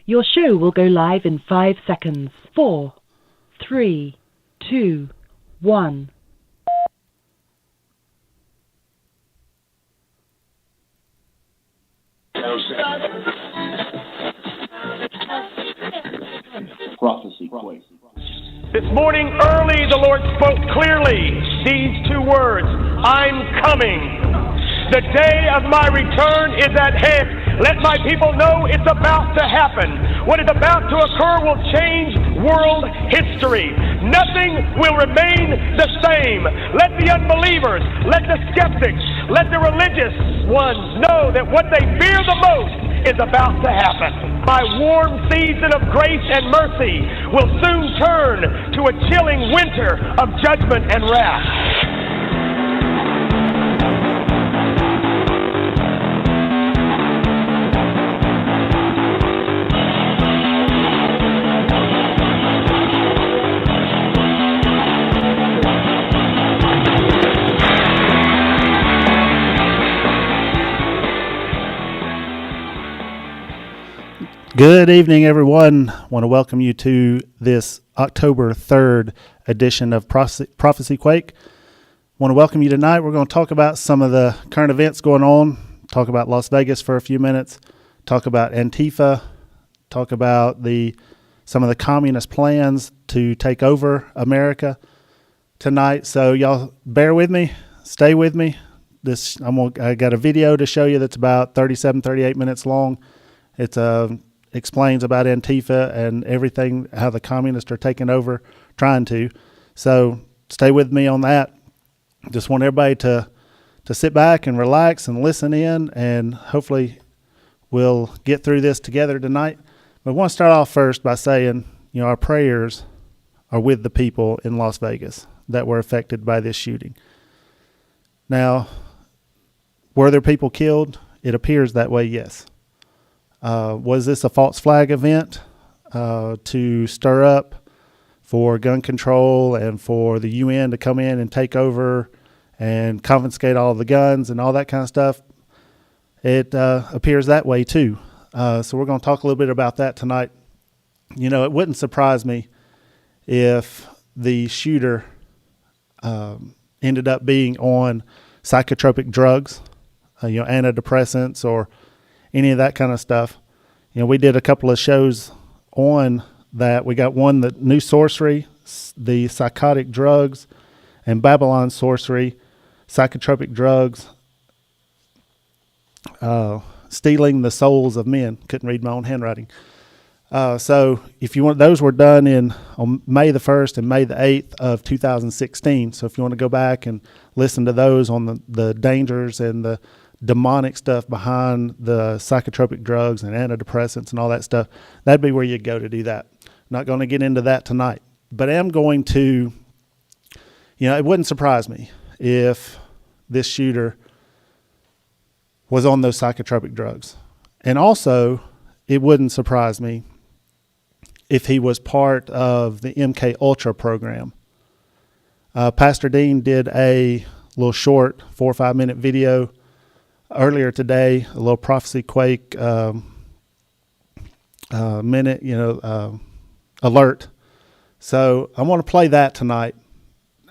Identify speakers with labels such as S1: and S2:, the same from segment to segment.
S1: Your show will go live in 5 seconds. 4, 3, 2, 1.
S2: Prophecy Quake.
S3: This morning early the Lord spoke clearly these 2 words, I'm coming. The day of my return is at hand. Let my people know it's about to happen. What is about to occur will change world history. Nothing will remain the same. Let the unbelievers, let the skeptics, let the religious ones know that what they fear the most is about to happen. My warm season of grace and mercy will soon turn to a chilling winter of judgment and wrath.
S4: Good evening, everyone. I want to welcome you to this October 3rd edition of Prophecy Quake. I want to welcome you tonight. We're going to talk about some of the current events going on, talk about Las Vegas for a few minutes, talk about Antifa, talk about some of the communist plans to take over America tonight. So y'all bear with me, stay with me. I got a video to show you that's about 38 minutes long. It's explains about Antifa and everything, how the communists are taking over, trying to. So stay with me on that. Just want everybody to sit back and relax and listen in, and hopefully we'll get through this together tonight. But I want to start off first by saying, our prayers are with the people in Las Vegas that were affected by this shooting. Now, were there people killed? It appears that way, yes. Was this a false flag event to stir up for gun control and for the UN to come in and take over and confiscate all the guns and all that kind of stuff? It appears that way too. So we're going to talk a little bit about that tonight. It wouldn't surprise me if the shooter ended up being on psychotropic drugs, antidepressants or any of that kind of stuff. We did a couple of shows on that. We got one, the New Sorcery, the psychotic drugs, and Babylon Sorcery, psychotropic drugs, stealing the souls of men. Couldn't read my own handwriting. So if you want, those were done on May the 1st and May the 8th of 2016. So if you want to go back and listen to those on the dangers and the demonic stuff behind the psychotropic drugs and antidepressants and all that stuff, that'd be where you'd go to do that. Not going to get into that tonight, but I am going to, it wouldn't surprise me if this shooter was on those psychotropic drugs. And also, it wouldn't surprise me if he was part of the MK Ultra program. Pastor Dean did a little short 4 or 5 minute video earlier today, a little Prophecy Quake minute, alert. So I want to play that tonight,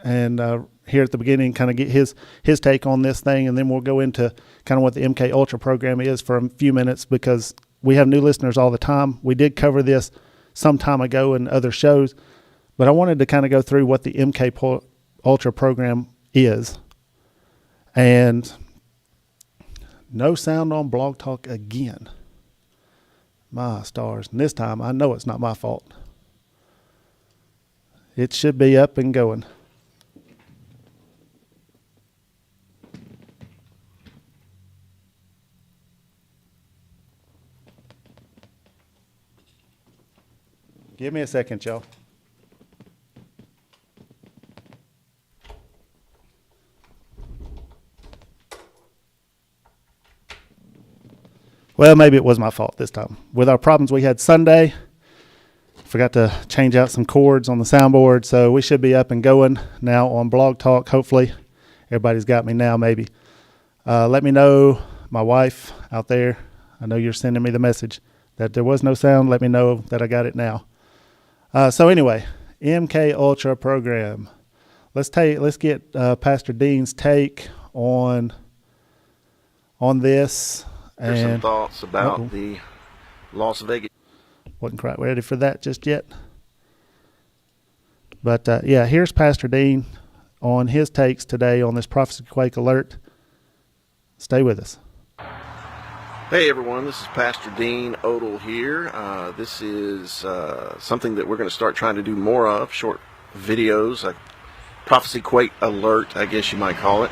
S4: and here at the beginning, kind of get his take on this thing, and then we'll go into kind of what the MK Ultra program is for a few minutes, because we have new listeners all the time. We did cover this some time ago in other shows, but I wanted to kind of go through what the MK Ultra program is. And no sound on Blog Talk again. My stars. And this time, I know it's not my fault. It should be up and going. Give me a second, y'all. Well, maybe it was my fault this time. With our problems we had Sunday, forgot to change out some chords on the soundboard, so we should be up and going now on Blog Talk, hopefully. Everybody's got me now, maybe. Let me know, my wife out there, I know you're sending me the message. that there was no sound, let me know that I got it now. So anyway, MK Ultra program. Let's get Pastor Dean's take on this.
S5: Here's some thoughts about the Las Vegas.
S4: Wasn't quite ready for that just yet. But here's Pastor Dean on his takes today on this Prophecy Quake alert. Stay with us.
S5: Hey everyone, this is Pastor Dean Odell here. This is something that we're going to start trying to do more of, short videos, a Prophecy Quake alert, I guess you might call it.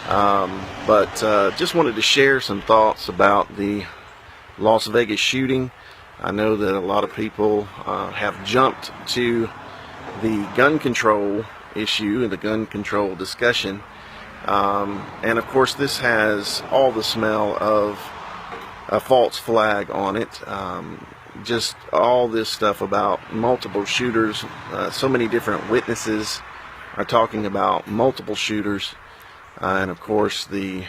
S5: But just wanted to share some thoughts about the Las Vegas shooting. I know that a lot of people have jumped to the gun control issue and the gun control discussion. And of course this has all the smell of a false flag on it. Just all this stuff about multiple shooters. So many different witnesses are talking about multiple shooters. And of course the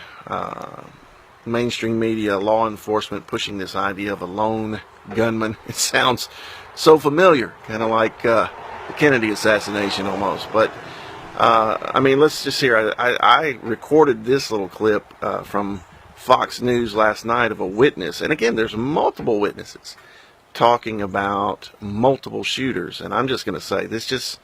S5: mainstream media, law enforcement pushing this idea of a lone gunman. It sounds so familiar, kind of like the Kennedy assassination almost. But I mean, let's just hear. I recorded this little clip from Fox News last night of a witness, and again, there's multiple witnesses talking about multiple shooters, and I'm just going to say this just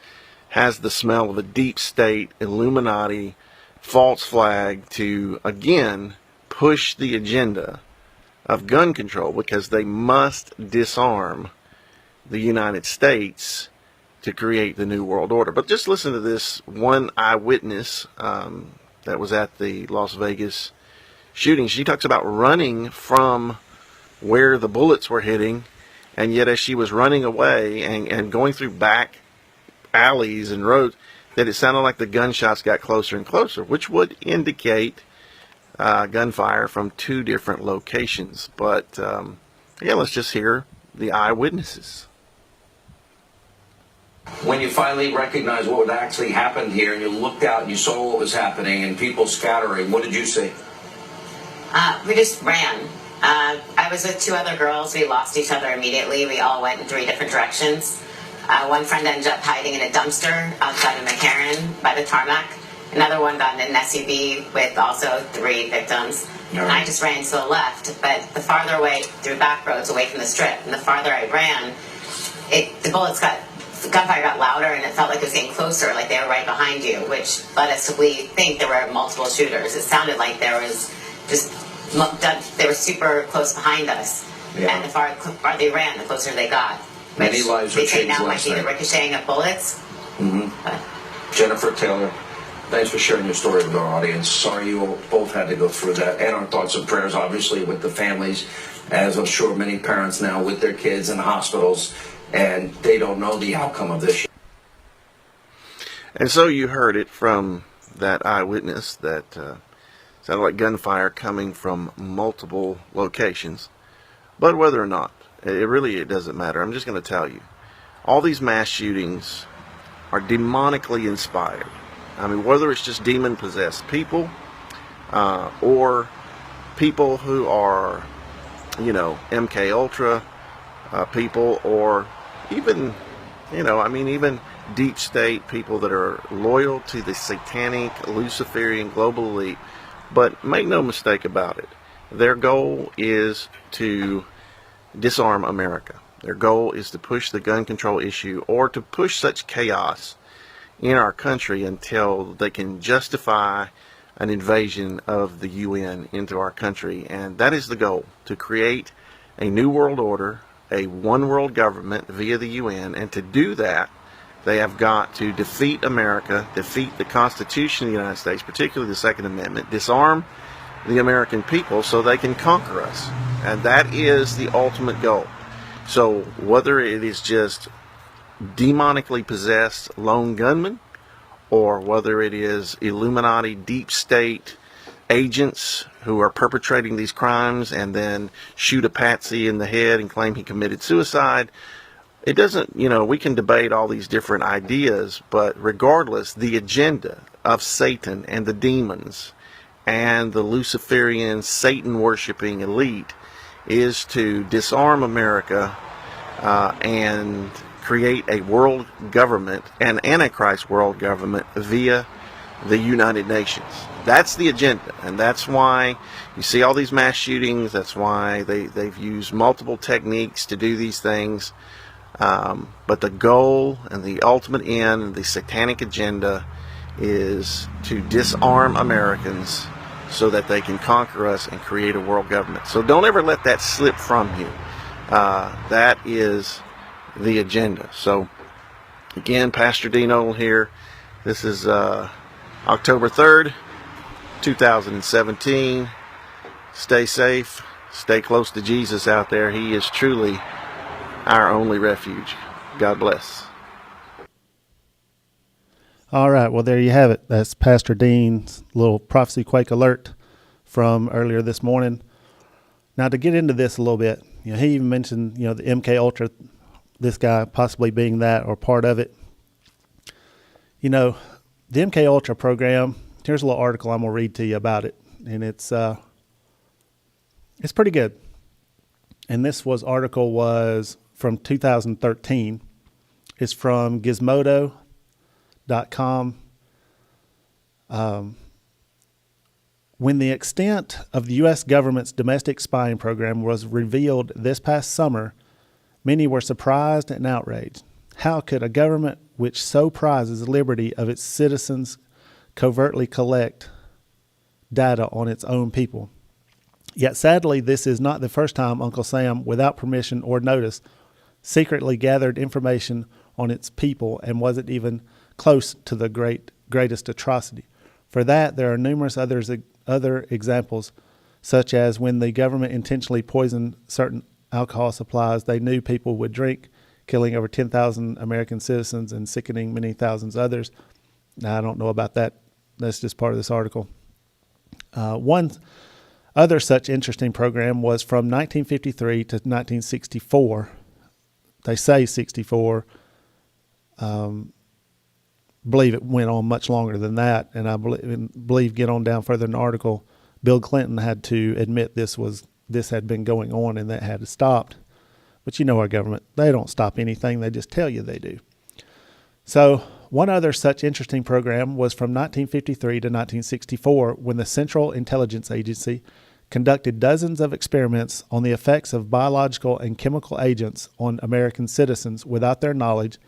S5: has the smell of a deep state Illuminati false flag to again push the agenda of gun control, because they must disarm the United States to create the New World Order. But just listen to this one eyewitness that was at the Las Vegas shooting. She talks about running from where the bullets were hitting, and yet as she was running away and going through back alleys and roads, that it sounded like the gunshots got closer and closer, which would indicate gunfire from two different locations. But yeah, let's just hear the eyewitnesses.
S6: When you finally recognized what had actually happened here, and you looked out and you saw what was happening and people scattering, what did you see?
S7: We just ran. I was with two other girls. We lost each other immediately. We all went in three different directions. One friend ended up hiding in a dumpster outside of McCarran by the tarmac. Another one got in an SUV with also three victims. And I just ran to the left, but the farther away, through back roads away from the strip, and the farther I ran, the gunfire got louder, and it felt like it was getting closer, like they were right behind you, which led us to think there were multiple shooters. It sounded like there was they were super close behind us. Yeah. And the farther they ran, the closer they got.
S6: Many lives were changed last night. They say now might be the ricocheting of bullets.
S7: Mm-hmm.
S6: Jennifer Taylor, thanks for sharing your story with our audience. Sorry you both had to go through that. And our thoughts and prayers, obviously, with the families, as I'm sure many parents now with their kids in the hospitals, and they don't know the outcome of this.
S5: And so you heard it from that eyewitness that sounded like gunfire coming from multiple locations. But whether or not, it doesn't matter. I'm just going to tell you, all these mass shootings are demonically inspired. I mean, whether it's just demon-possessed people or people who are, MK Ultra people, or even, even deep state people that are loyal to the satanic, Luciferian global elite. But make no mistake about it, their goal is to disarm America. Their goal is to push the gun control issue, or to push such chaos in our country until they can justify an invasion of the UN into our country. And that is the goal, to create a new world order, a one world government via the UN. And to do that, they have got to defeat America, defeat the Constitution of the United States, particularly the Second Amendment, disarm the American people so they can conquer us. And that is the ultimate goal. So whether it is just demonically possessed lone gunmen, or whether it is Illuminati deep state agents who are perpetrating these crimes and then shoot a patsy in the head and claim he committed suicide, it doesn't, we can debate all these different ideas, but regardless, the agenda of Satan and the demons and the Luciferian Satan-worshipping elite is to disarm America and create a world government, an Antichrist world government via the United Nations. That's the agenda, and that's why you see all these mass shootings. That's why they've used multiple techniques to do these things. But the goal and the ultimate end, the satanic agenda, is to disarm Americans so that they can conquer us and create a world government. So don't ever let that slip from you. That is the agenda. So again, Pastor Dean Odell here. This is October 3rd, 2017. Stay safe. Stay close to Jesus out there. He is truly our only refuge. God bless.
S4: All right, well, there you have it. That's Pastor Dean's little prophecy quake alert from earlier this morning. Now, to get into this a little bit, he even mentioned, the MK Ultra, this guy possibly being that or part of it. The MK Ultra program, here's a little article I'm going to read to you about it, and it's pretty good. And this article was from 2013. It's from Gizmodo.com. When the extent of the U.S. government's domestic spying program was revealed this past summer, many were surprised and outraged. How could a government which so prizes the liberty of its citizens covertly collect data on its own people? Yet sadly, this is not the first time Uncle Sam, without permission or notice, secretly gathered information on its people and wasn't even close to the greatest atrocity. For that, there are numerous other examples, such as when the government intentionally poisoned certain alcohol supplies they knew people would drink, killing over 10,000 American citizens and sickening many thousands others. Now, I don't know about that. That's just part of this article. One other such interesting program was from 1953 to 1964. They say 64. Believe it went on much longer than that, and I believe get on down further in the article, Bill Clinton had to admit this had been going on and that had stopped. But our government, they don't stop anything, they just tell you they do. So one other such interesting program was from 1953 to 1964, when the Central Intelligence Agency conducted dozens of experiments on the effects of biological and chemical agents on American citizens without their knowledge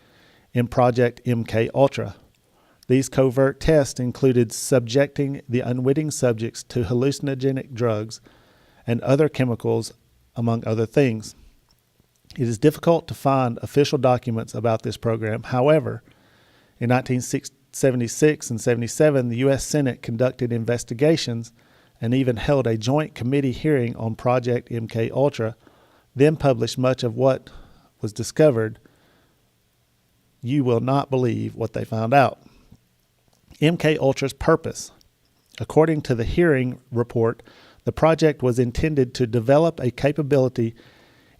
S4: in Project MK Ultra. These covert tests included subjecting the unwitting subjects to hallucinogenic drugs and other chemicals, among other things. It is difficult to find official documents about this program. However, in 1976 and 77, the U.S. Senate conducted investigations and even held a joint committee hearing on Project MK Ultra, then published much of what was discovered. You will not believe what they found out. MK Ultra's purpose. According to the hearing report, the project was intended to develop a capability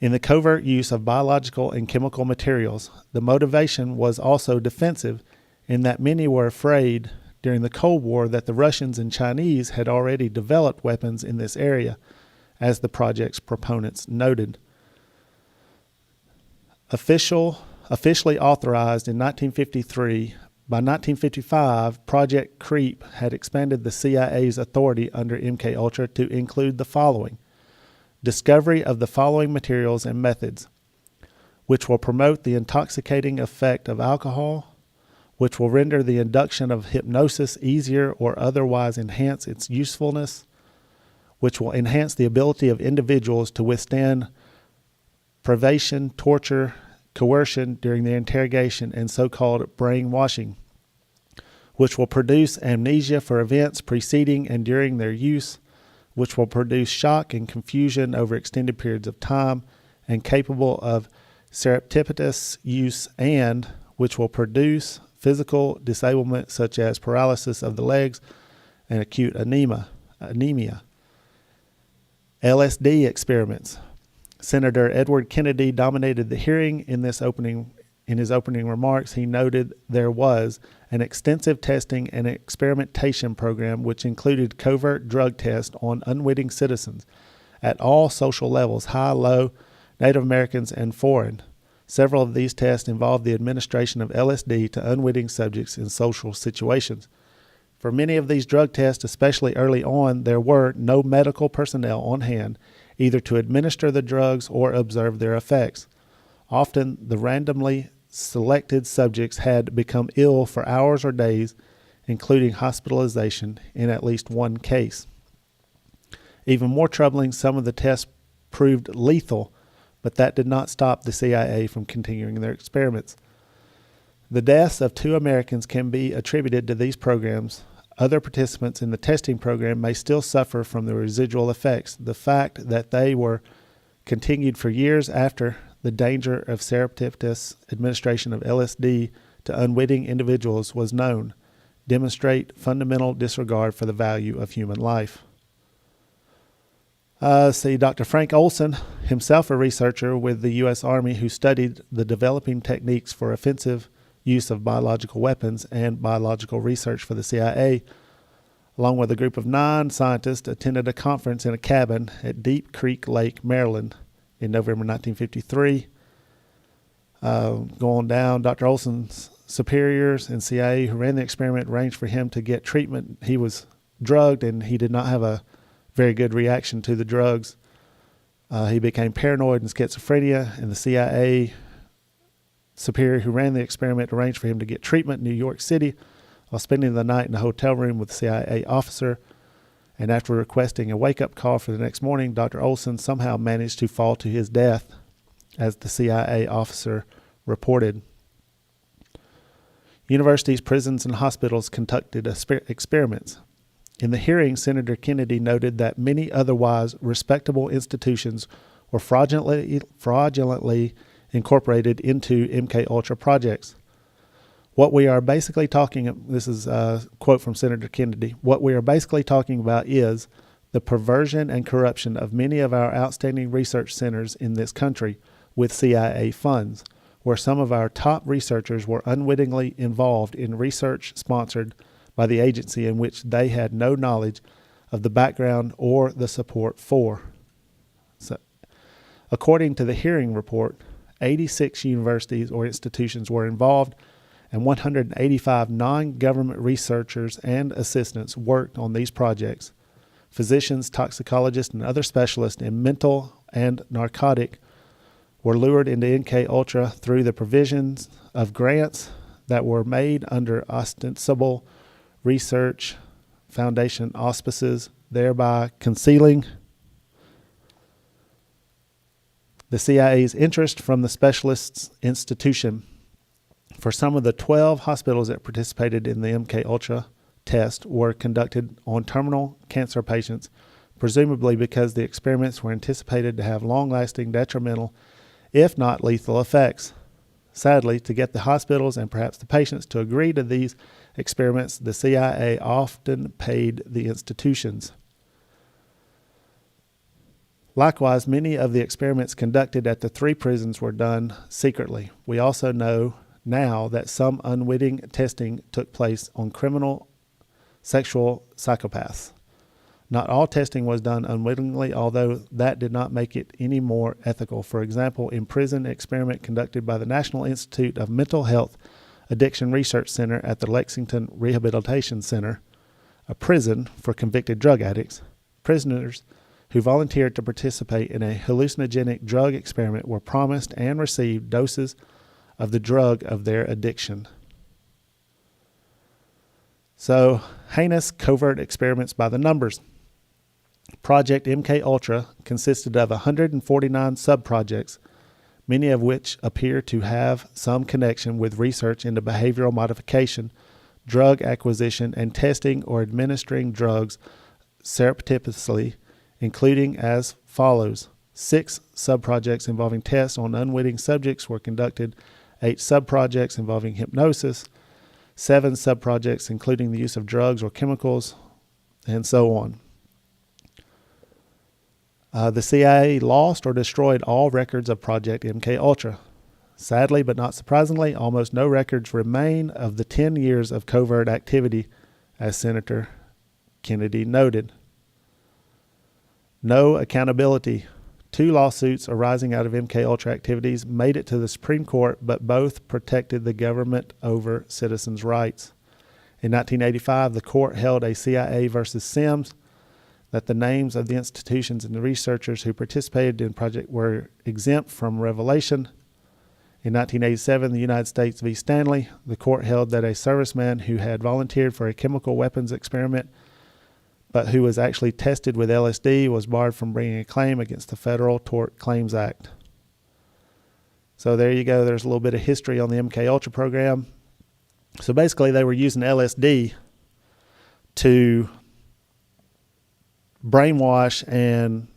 S4: in the covert use of biological and chemical materials. The motivation was also defensive, in that many were afraid during the Cold War that the Russians and Chinese had already developed weapons in this area, as the project's proponents noted. Officially authorized in 1953, by 1955, Project Creep had expanded the CIA's authority under MK Ultra to include the following: discovery of the following materials and methods, which will promote the intoxicating effect of alcohol, which will render the induction of hypnosis easier or otherwise enhance its usefulness, which will enhance the ability of individuals to withstand privation, torture, coercion during the interrogation, and so-called brainwashing, which will produce amnesia for events preceding and during their use, which will produce shock and confusion over extended periods of time, and capable of surreptitious use, and which will produce physical disablement such as paralysis of the legs and acute anemia. LSD experiments. Senator Edward Kennedy dominated the hearing. In his opening remarks, he noted there was an extensive testing and experimentation program which included covert drug tests on unwitting citizens, at all social levels, high, low, Native Americans, and foreign. Several of these tests involved the administration of LSD to unwitting subjects in social situations. For many of these drug tests, especially early on, there were no medical personnel on hand, either to administer the drugs or observe their effects. Often, the randomly selected subjects had become ill for hours or days, including hospitalization in at least one case. Even more troubling, some of the tests proved lethal, but that did not stop the CIA from continuing their experiments. The deaths of 2 Americans can be attributed to these programs. Other participants in the testing program may still suffer from the residual effects. The fact that they were continued for years after the danger of surreptitious administration of LSD to unwitting individuals was known, demonstrate fundamental disregard for the value of human life. Dr. Frank Olson, himself a researcher with the U.S. Army who studied the developing techniques for offensive use of biological weapons and biological research for the CIA, along with a group of 9 scientists, attended a conference in a cabin at Deep Creek Lake, Maryland in November 1953. Going down, Dr. Olson's superiors and CIA who ran the experiment arranged for him to get treatment. He was drugged and he did not have a very good reaction to the drugs. He became paranoid and schizophrenia, and the CIA superior who ran the experiment arranged for him to get treatment in New York City while spending the night in a hotel room with the CIA officer. And after requesting a wake-up call for the next morning, Dr. Olson somehow managed to fall to his death, as the CIA officer reported. Universities, prisons, and hospitals conducted experiments. In the hearing, Senator Kennedy noted that many otherwise respectable institutions were fraudulently incorporated into MKUltra projects. What we are basically this is a quote from Senator Kennedy, what we are basically talking about is the perversion and corruption of many of our outstanding research centers in this country with CIA funds, where some of our top researchers were unwittingly involved in research sponsored by the agency in which they had no knowledge of the background or the support for. So, according to the hearing report, 86 universities or institutions were involved, and 185 non-government researchers and assistants worked on these projects. Physicians, toxicologists, and other specialists in mental and narcotic were lured into MKUltra through the provisions of grants that were made under ostensible research foundation auspices, thereby concealing the CIA's interest from the specialists' institution. For some of the 12 hospitals that participated in the MKUltra test were conducted on terminal cancer patients, presumably because the experiments were anticipated to have long-lasting detrimental, if not lethal, effects. Sadly, to get the hospitals and perhaps the patients to agree to these experiments, the CIA often paid the institutions. Likewise, many of the experiments conducted at the 3 prisons were done secretly. We also know now that some unwitting testing took place on criminal sexual psychopaths. Not all testing was done unwittingly, although that did not make it any more ethical. For example, in prison experiment conducted by the National Institute of Mental Health Addiction Research Center at the Lexington Rehabilitation Center, a prison for convicted drug addicts, prisoners who volunteered to participate in a hallucinogenic drug experiment were promised and received doses of the drug of their addiction. So, heinous covert experiments by the numbers. Project MKUltra consisted of 149 sub-projects, many of which appear to have some connection with research into behavioral modification, drug acquisition, and testing or administering drugs surreptitiously, including as follows. 6 sub-projects involving tests on unwitting subjects were conducted, 8 sub-projects involving hypnosis, 7 sub-projects including the use of drugs or chemicals, and so on. The CIA lost or destroyed all records of Project MKUltra. Sadly, but not surprisingly, almost no records remain of the 10 years of covert activity, as Senator Kennedy noted. No accountability. 2 lawsuits arising out of MKUltra activities made it to the Supreme Court, but both protected the government over citizens' rights. In 1985, the court held a CIA versus Sims that the names of the institutions and the researchers who participated in the project were exempt from revelation. In 1987, the United States v. Stanley, the court held that a serviceman who had volunteered for a chemical weapons experiment but who was actually tested with LSD was barred from bringing a claim against the Federal Tort Claims Act. So there you go. There's a little bit of history on the MKUltra program. So basically they were using LSD to brainwash and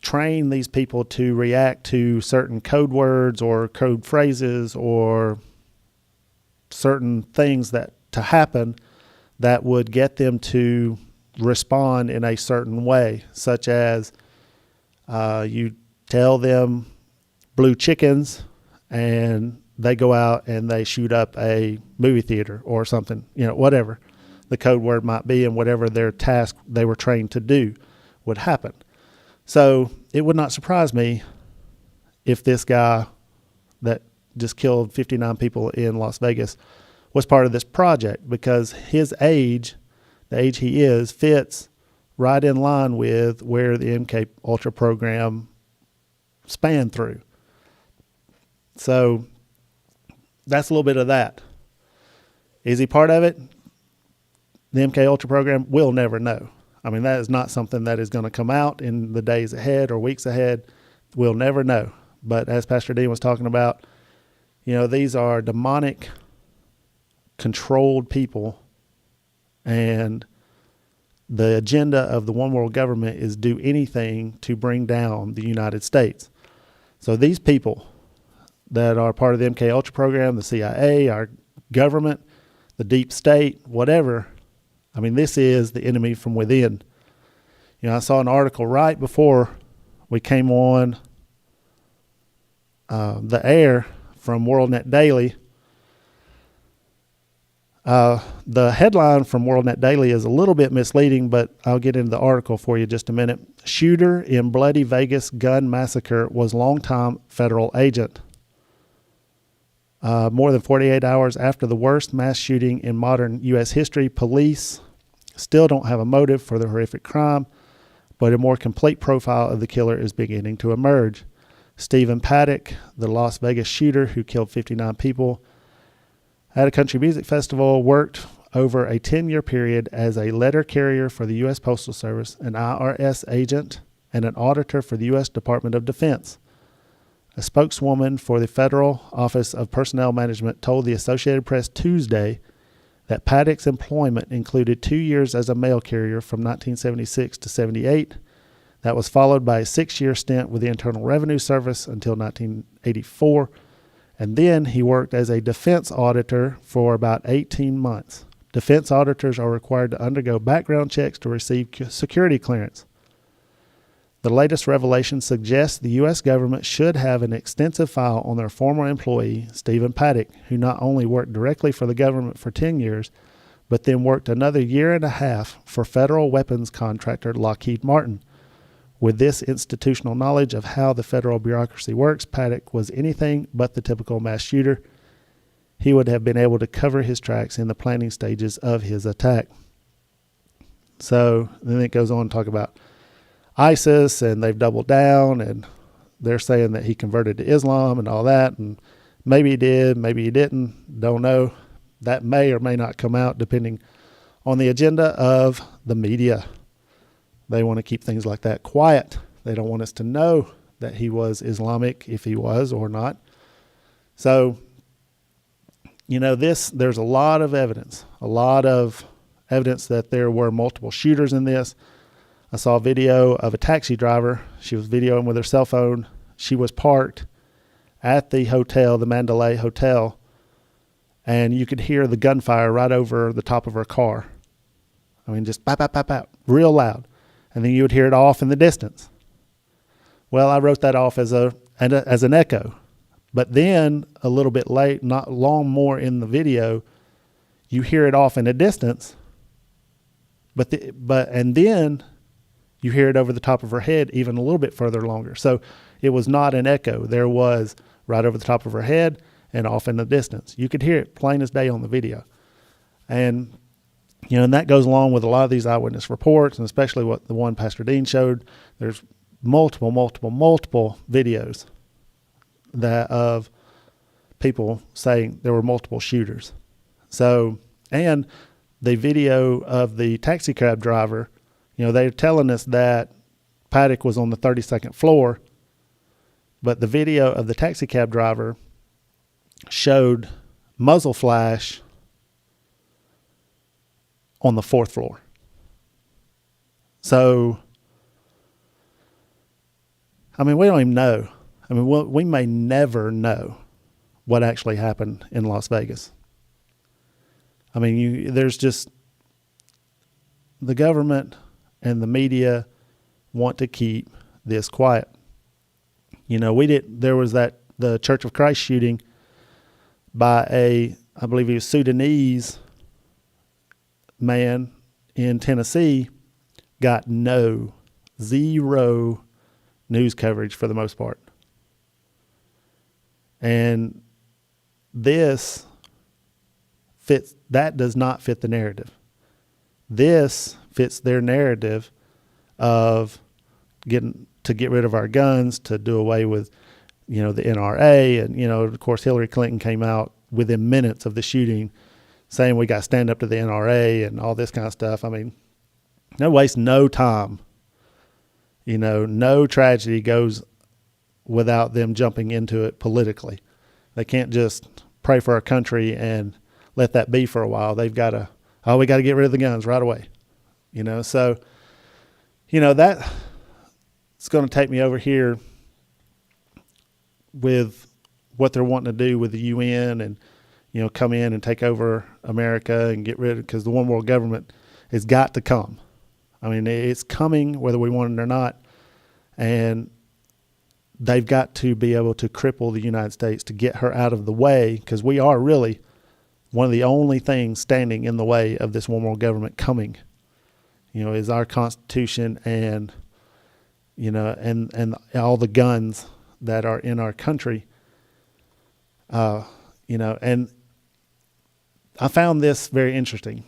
S4: train these people to react to certain code words or code phrases or certain things that to happen that would get them to respond in a certain way, such as you tell them blue chickens and they go out and they shoot up a movie theater or something, whatever the code word might be, and whatever their task they were trained to do would happen. So it would not surprise me if this guy that just killed 59 people in Las Vegas was part of this project, because his age, the age he is, fits right in line with where the MKUltra program spanned through. So that's a little bit of that. Is he part of it? The MKUltra program, we'll never know. I mean, that is not something that is going to come out in the days ahead or weeks ahead. We'll never know. But as Pastor Dean was talking about, these are demonic, controlled people, and the agenda of the one world government is do anything to bring down the United States. So these people that are part of the MKUltra program, the CIA, our government, the deep state, whatever, I mean, this is the enemy from within. I saw an article right before we came on the air from WorldNet Daily. The headline from WorldNet Daily is a little bit misleading, but I'll get into the article for you just a minute. Shooter in bloody Vegas gun massacre was longtime federal agent. More than 48 hours after the worst mass shooting in modern U.S. history, police still don't have a motive for the horrific crime, but a more complete profile of the killer is beginning to emerge. Stephen Paddock, the Las Vegas shooter who killed 59 people at a country music festival, worked over a 10-year period as a letter carrier for the U.S. Postal Service, an IRS agent, and an auditor for the U.S. Department of Defense. A spokeswoman for the Federal Office of Personnel Management told the Associated Press Tuesday that Paddock's employment included 2 years as a mail carrier from 1976 to 78. That was followed by a 6-year stint with the Internal Revenue Service until 1984. And then he worked as a defense auditor for about 18 months. Defense auditors are required to undergo background checks to receive security clearance. The latest revelation suggests the U.S. government should have an extensive file on their former employee, Stephen Paddock, who not only worked directly for the government for 10 years, but then worked another year and a half for federal weapons contractor Lockheed Martin. With this institutional knowledge of how the federal bureaucracy works, Paddock was anything but the typical mass shooter. He would have been able to cover his tracks in the planning stages of his attack. So then it goes on to talk about ISIS, and they've doubled down, and they're saying that he converted to Islam and all that, and maybe he did, maybe he didn't, don't know. That may or may not come out depending on the agenda of the media. They want to keep things like that quiet. They don't want us to know that he was Islamic, if he was or not. So, there's a lot of evidence that there were multiple shooters in this. I saw a video of a taxi driver. She was videoing with her cell phone. She was parked at the hotel, the Mandalay Hotel, and you could hear the gunfire right over the top of her car. I mean, just bap, bap, bap, bap, real loud. And then you would hear it off in the distance. Well, I wrote that off as an echo. But then a little bit late, not long more in the video, you hear it off in a distance, And then you hear it over the top of her head even a little bit further longer. So it was not an echo. There was right over the top of her head and off in the distance. You could hear it plain as day on the video. And, and that goes along with a lot of these eyewitness reports, and especially what the one Pastor Dean showed. There's multiple videos of people saying there were multiple shooters. So, and the video of the taxi cab driver, they're telling us that Paddock was on the 32nd floor, but the video of the taxi cab driver showed muzzle flash on the 4th floor. So, we don't even know. We may never know what actually happened in Las Vegas. There's just the government and the media want to keep this quiet. There was the Church of Christ shooting by I believe he was Sudanese man in Tennessee, got zero news coverage for the most part. And that does not fit the narrative. This fits their narrative of get rid of our guns, to do away with, the NRA. And, of course, Hillary Clinton came out within minutes of the shooting saying we got to stand up to the NRA and all this kind of stuff. No waste no time. No tragedy goes without them jumping into it politically. They can't just pray for our country and let that be for a while. They've got to, we got to get rid of the guns right away. So, that it's going to take me over here with what they're wanting to do with the UN and, come in and take over America and get rid of, because the one world government has got to come. It's coming whether we want it or not. And they've got to be able to cripple the United States to get her out of the way, because we are really one of the only things standing in the way of this one world government coming, is our Constitution and, and all the guns that are in our country. And I found this very interesting.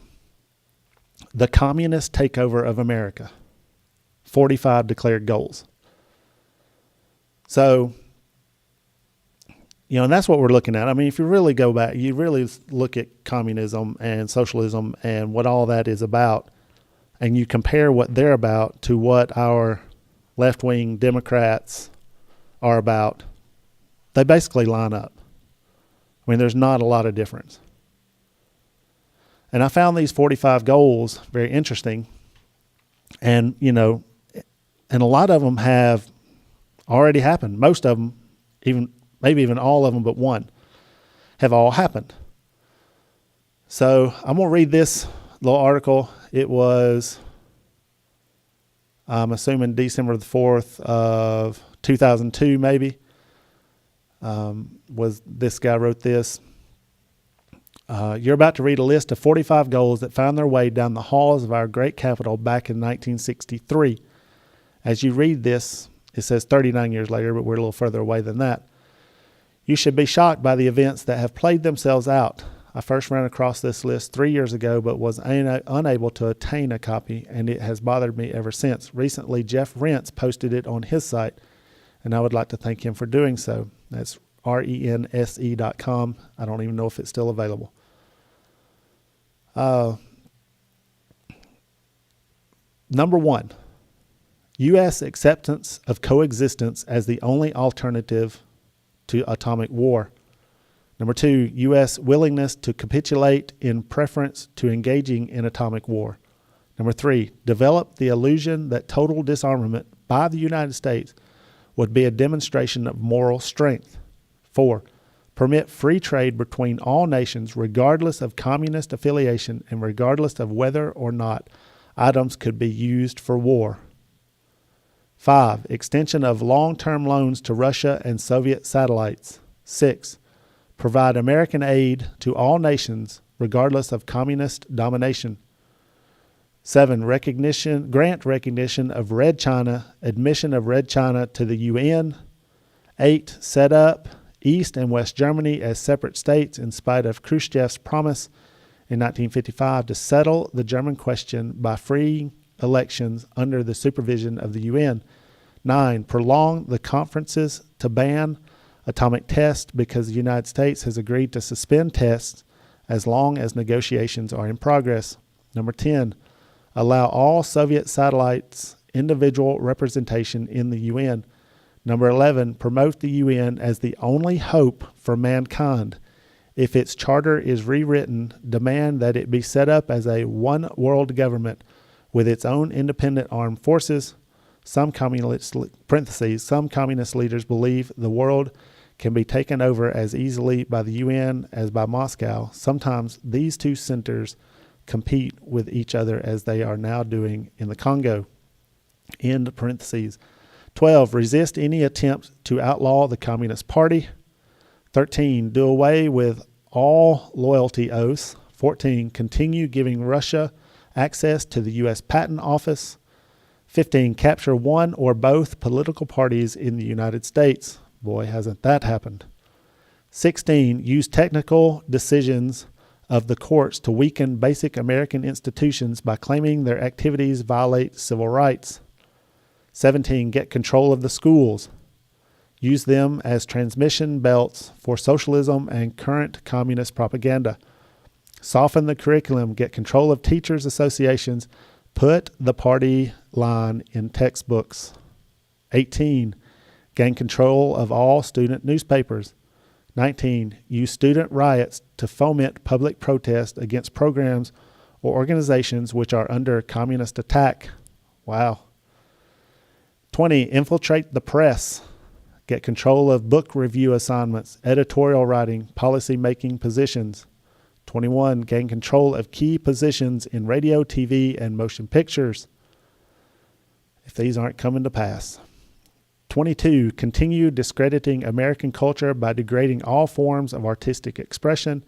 S4: The communist takeover of America, 45 declared goals. So, and that's what we're looking at. If you really go back, you really look at communism and socialism and what all that is about, and you compare what they're about to what our left-wing Democrats are about, they basically line up. There's not a lot of difference. And I found these 45 goals very interesting. And, and a lot of them have already happened. Most of them, maybe even all of them but one, have all happened. So I'm going to read this little article. It was, I'm assuming December the 4th of 2002 maybe. Was this guy wrote this. You're about to read a list of 45 goals that found their way down the halls of our great capital back in 1963. As you read this, it says 39 years later, but we're a little further away than that. You should be shocked by the events that have played themselves out. I first ran across this list 3 years ago, but was unable to obtain a copy, and it has bothered me ever since. Recently, Jeff Rentz posted it on his site, and I would like to thank him for doing so. That's rense.com. I don't even know if it's still available. Number 1, U.S. acceptance of coexistence as the only alternative to atomic war. Number 2, U.S. willingness to capitulate in preference to engaging in atomic war. Number 3, develop the illusion that total disarmament by the United States would be a demonstration of moral strength. 4, permit free trade between all nations regardless of communist affiliation and regardless of whether or not items could be used for war. 5, extension of long-term loans to Russia and Soviet satellites. 6, provide American aid to all nations regardless of communist domination. 7, grant recognition of Red China, admission of Red China to the UN. 8, set up East and West Germany as separate states in spite of Khrushchev's promise in 1955 to settle the German question by free elections under the supervision of the UN. 9, prolong the conferences to ban atomic tests because the United States has agreed to suspend tests as long as negotiations are in progress. Number 10, allow all Soviet satellites individual representation in the UN. Number 11, promote the UN as the only hope for mankind. If its charter is rewritten, demand that it be set up as a one world government with its own independent armed forces. Some communist leaders believe the world can be taken over as easily by the UN as by Moscow. Sometimes these two centers compete with each other as they are now doing in the Congo. End parentheses. 12, resist any attempt to outlaw the Communist Party. 13, do away with all loyalty oaths. 14, continue giving Russia access to the U.S. Patent Office. 15, capture one or both political parties in the United States. Boy, hasn't that happened. 16, use technical decisions of the courts to weaken basic American institutions by claiming their activities violate civil rights. 17, get control of the schools. Use them as transmission belts for socialism and current communist propaganda. Soften the curriculum, get control of teachers' associations, put the party line in textbooks. 18, gain control of all student newspapers. 19, use student riots to foment public protest against programs or organizations which are under communist attack. Wow. 20, infiltrate the press. Get control of book review assignments, editorial writing, policy-making positions. 21, gain control of key positions in radio, TV, and motion pictures, if these aren't coming to pass. 22, continue discrediting American culture by degrading all forms of artistic expression.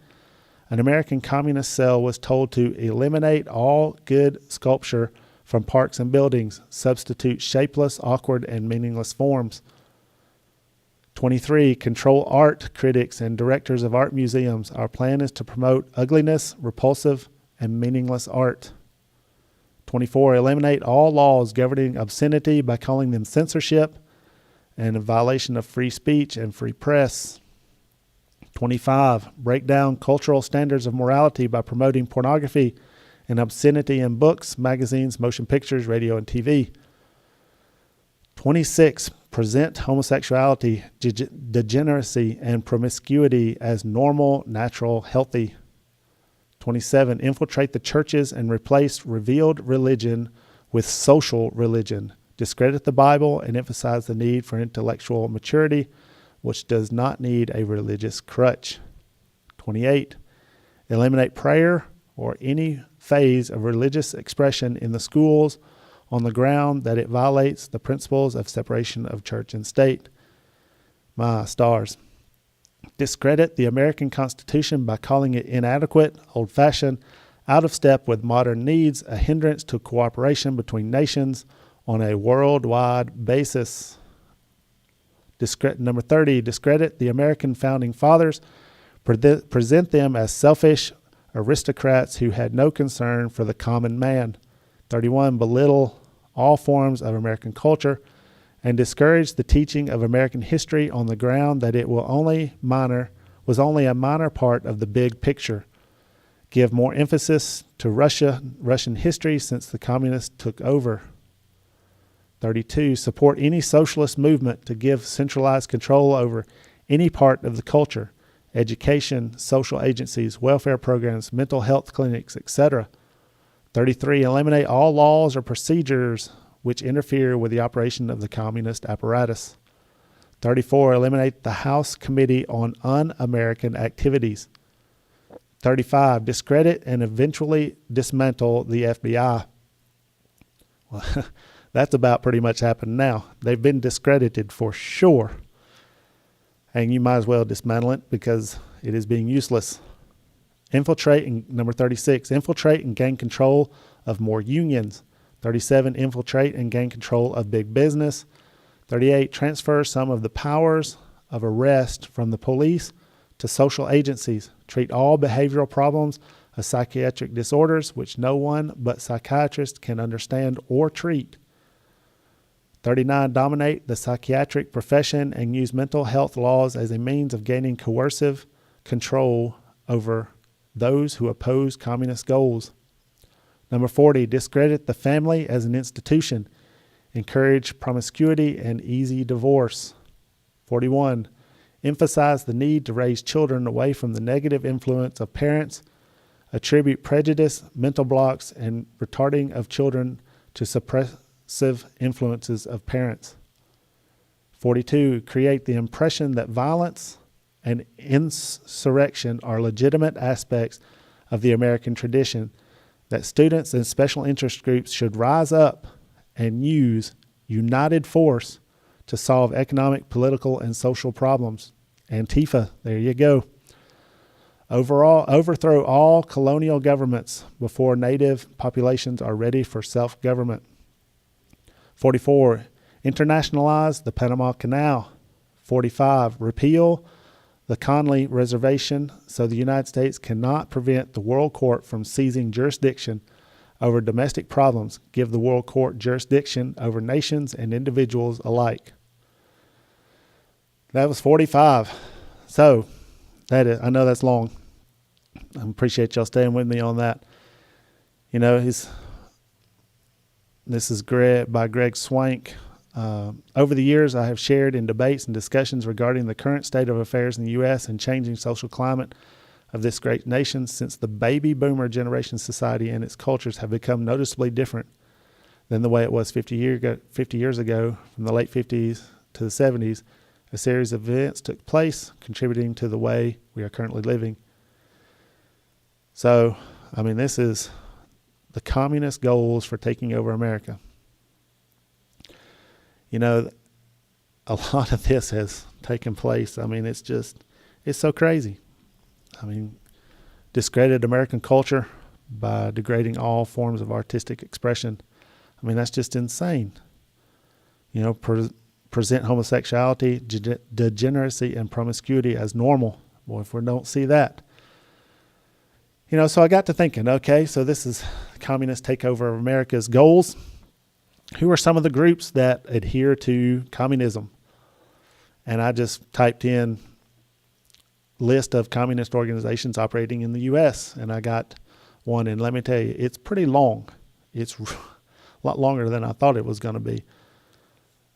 S4: An American communist cell was told to eliminate all good sculpture from parks and buildings, substitute shapeless, awkward, and meaningless forms. 23, control art critics and directors of art museums. Our plan is to promote ugliness, repulsive, and meaningless art. 24, eliminate all laws governing obscenity by calling them censorship and a violation of free speech and free press. 25, break down cultural standards of morality by promoting pornography and obscenity in books, magazines, motion pictures, radio, and TV. 26, present homosexuality, degeneracy, and promiscuity as normal, natural, healthy. 27, infiltrate the churches and replace revealed religion with social religion. Discredit the Bible and emphasize the need for intellectual maturity, which does not need a religious crutch. 28, eliminate prayer or any phase of religious expression in the schools on the ground that it violates the principles of separation of church and state. My stars. Discredit the American Constitution by calling it inadequate, old-fashioned, out of step with modern needs, a hindrance to cooperation between nations on a worldwide basis. Number 30, discredit the American founding fathers, present them as selfish aristocrats who had no concern for the common man. 31, belittle all forms of American culture and discourage the teaching of American history on the ground that it was only a minor part of the big picture. Give more emphasis to Russian history since the communists took over. 32, support any socialist movement to give centralized control over any part of the culture, education, social agencies, welfare programs, mental health clinics, etc. 33, eliminate all laws or procedures which interfere with the operation of the communist apparatus. 34, eliminate the House Committee on Un-American Activities. 35, discredit and eventually dismantle the FBI. Well, that's about pretty much happened now. They've been discredited for sure. And you might as well dismantle it because it is being useless. Number 36, infiltrate and gain control of more unions. 37, infiltrate and gain control of big business. 38, transfer some of the powers of arrest from the police to social agencies. Treat all behavioral problems of psychiatric disorders which no one but psychiatrists can understand or treat. 39, dominate the psychiatric profession and use mental health laws as a means of gaining coercive control over those who oppose communist goals. Number 40, discredit the family as an institution. Encourage promiscuity and easy divorce. 41, emphasize the need to raise children away from the negative influence of parents. Attribute prejudice, mental blocks, and retarding of children to suppressive influences of parents. 42, create the impression that violence and insurrection are legitimate aspects of the American tradition, that students and special interest groups should rise up and use united force to solve economic, political, and social problems. Antifa, there you go. Overthrow all colonial governments before native populations are ready for self-government. 44, internationalize the Panama Canal. 45, repeal the Conley Reservation so the United States cannot prevent the World Court from seizing jurisdiction over domestic problems. Give the World Court jurisdiction over nations and individuals alike. That was 45. So, I know that's long. I appreciate y'all staying with me on that. You know, this is by Greg Swank. Over the years, I have shared in debates and discussions regarding the current state of affairs in the U.S. and changing social climate of this great nation since the baby boomer generation society and its cultures have become noticeably different than the way it was 50 years ago, from the late 50s to the 70s. A series of events took place, contributing to the way we are currently living. So, I mean, this is the communist goals for taking over America. You know, a lot of this has taken place. I mean, it's so crazy. I mean, discredit American culture by degrading all forms of artistic expression. I mean, that's just insane. You know, present homosexuality, degeneracy, and promiscuity as normal. Well, if we don't see that. You know, so I got to thinking, okay, so this is communist takeover of America's goals. Who are some of the groups that adhere to communism? And I just typed in list of communist organizations operating in the U.S. and I got one, and let me tell you, it's pretty long. It's a lot longer than I thought it was going to be.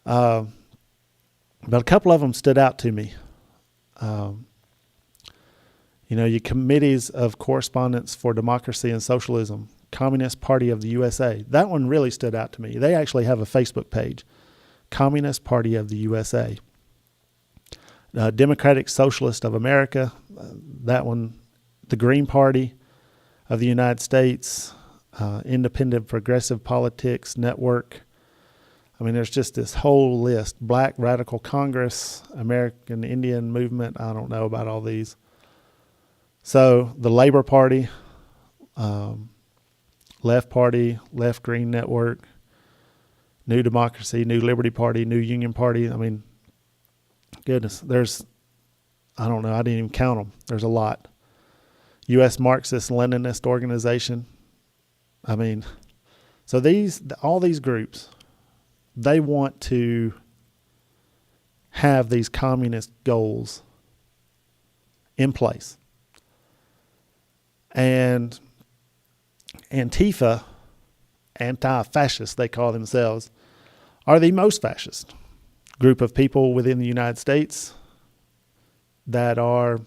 S4: But a couple of them stood out to me. You know, your committees of correspondence for democracy and socialism, Communist Party of the USA. That one really stood out to me. They actually have a Facebook page, Communist Party of the USA. Democratic Socialist of America, that one. The Green Party of the United States, Independent Progressive Politics Network. I mean, there's just this whole list. Black Radical Congress, American Indian Movement. I don't know about all these. So the Labor Party, Left Party, Left Green Network, New Democracy, New Liberty Party, New Union Party. I mean, goodness, I don't know, I didn't even count them. There's a lot. U.S. Marxist-Leninist Organization. I mean, so all these groups, they want to have these communist goals in place. And Antifa, anti-fascist, they call themselves, are the most fascist group of people within the United States that are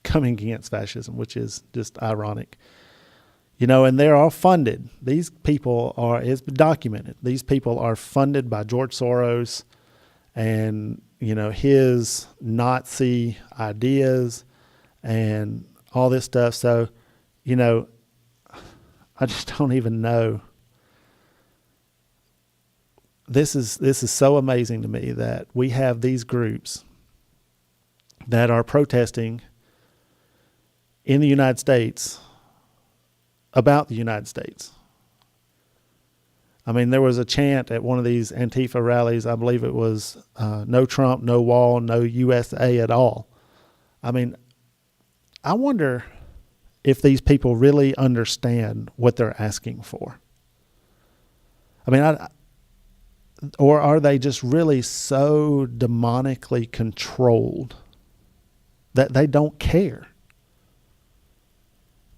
S4: coming against fascism, which is just ironic. You know, and they're all funded. These people it's documented. These people are funded by George Soros and, you know, his Nazi ideas and all this stuff. So, you know, I just don't even know. This is so amazing to me that we have these groups that are protesting in the United States about the United States. I mean, there was a chant at one of these Antifa rallies. I believe it was no Trump, no wall, no USA at all. I mean, I wonder if these people really understand what they're asking for. I mean, or are they just really so demonically controlled that they don't care,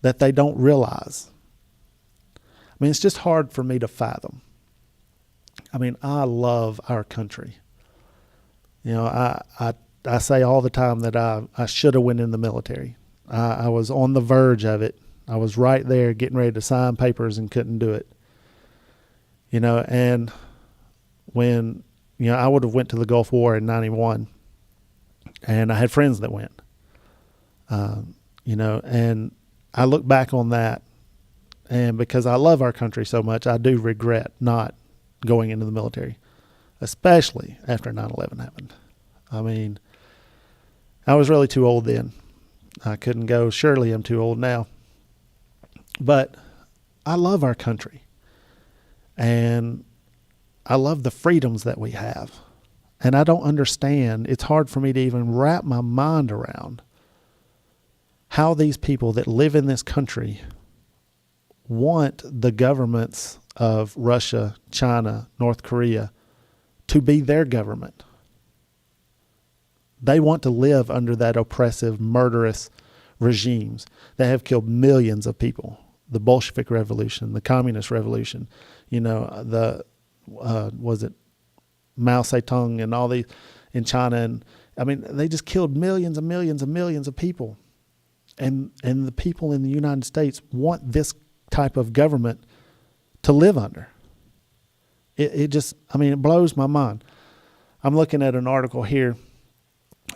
S4: that they don't realize? I mean, it's just hard for me to fathom. I mean, I love our country. You know, I say all the time that I should have went in the military. I was on the verge of it. I was right there getting ready to sign papers and couldn't do it. You know, and when, you know, I would have went to the Gulf War in 91, and I had friends that went, you know, and I look back on that, and because I love our country so much, I do regret not going into the military, especially after 9/11 happened. I mean, I was really too old then. I couldn't go. Surely I'm too old now. But I love our country. And I love the freedoms that we have. And I don't understand. It's hard for me to even wrap my mind around how these people that live in this country want the governments of Russia, China, North Korea to be their government. They want to live under that oppressive, murderous regimes that have killed millions of people. The Bolshevik Revolution, the Communist Revolution, you know, was it Mao Zedong and all these in China. And I mean, they just killed millions and millions and millions of people. And the people in the United States want this type of government to live under. It just, I mean, it blows my mind. I'm looking at an article here.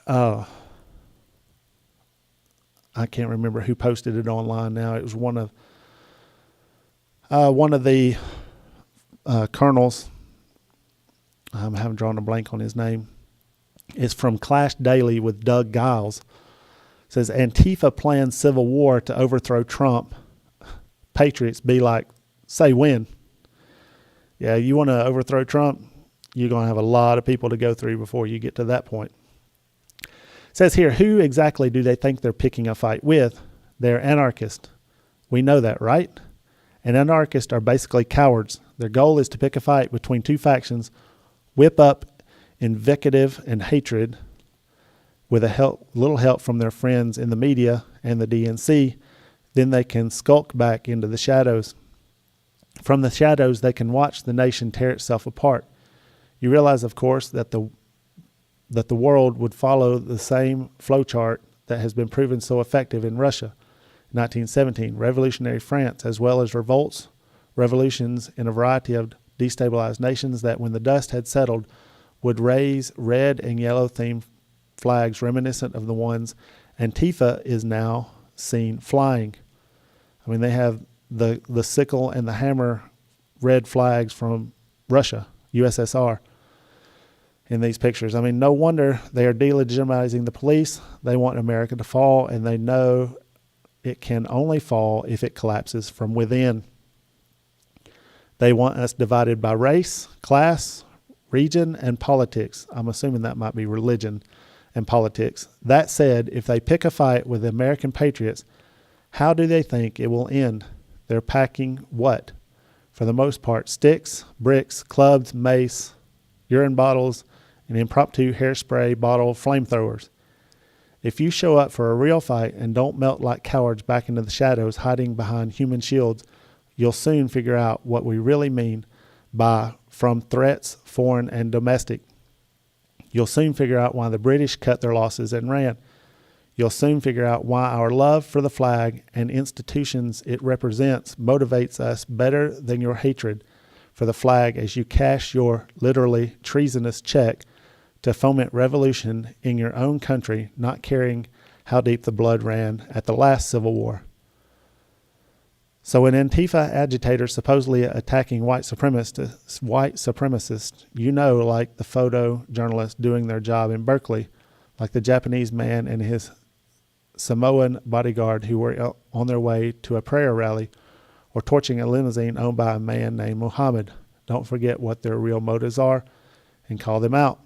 S4: I can't remember who posted it online now. It was one of the colonels. I haven't drawn a blank on his name. It's from Clash Daily with Doug Giles. It says, Antifa plans civil war to overthrow Trump. Patriots be like, say when. Yeah, you want to overthrow Trump? You're going to have a lot of people to go through before you get to that point. It says here, who exactly do they think they're picking a fight with? They're anarchists. We know that, right? And anarchists are basically cowards. Their goal is to pick a fight between two factions, whip up invective and hatred with little help from their friends in the media and the DNC. Then they can skulk back into the shadows. From the shadows, they can watch the nation tear itself apart. You realize, of course, that the world would follow the same flowchart that has been proven so effective in Russia. 1917, revolutionary France, as well as revolutions in a variety of destabilized nations that when the dust had settled would raise red and yellow themed flags reminiscent of the ones Antifa is now seen flying. I mean, they have the sickle and the hammer red flags from Russia, USSR, in these pictures. I mean, no wonder they are delegitimizing the police. They want America to fall, and they know it can only fall if it collapses from within. They want us divided by race, class, region, and politics. I'm assuming that might be religion and politics. That said, if they pick a fight with the American patriots, how do they think it will end? They're packing what? For the most part, sticks, bricks, clubs, mace, urine bottles, and impromptu hairspray bottle flamethrowers. If you show up for a real fight and don't melt like cowards back into the shadows hiding behind human shields, you'll soon figure out what we really mean by from threats, foreign and domestic. You'll soon figure out why the British cut their losses and ran. You'll soon figure out why our love for the flag and institutions it represents motivates us better than your hatred for the flag as you cash your literally treasonous check to foment revolution in your own country, not caring how deep the blood ran at the last Civil War. So when Antifa agitators supposedly attacking white supremacists, you know, like the photojournalists doing their job in Berkeley, like the Japanese man and his Samoan bodyguard who were on their way to a prayer rally, or torching a limousine owned by a man named Muhammad. Don't forget what their real motives are and call them out.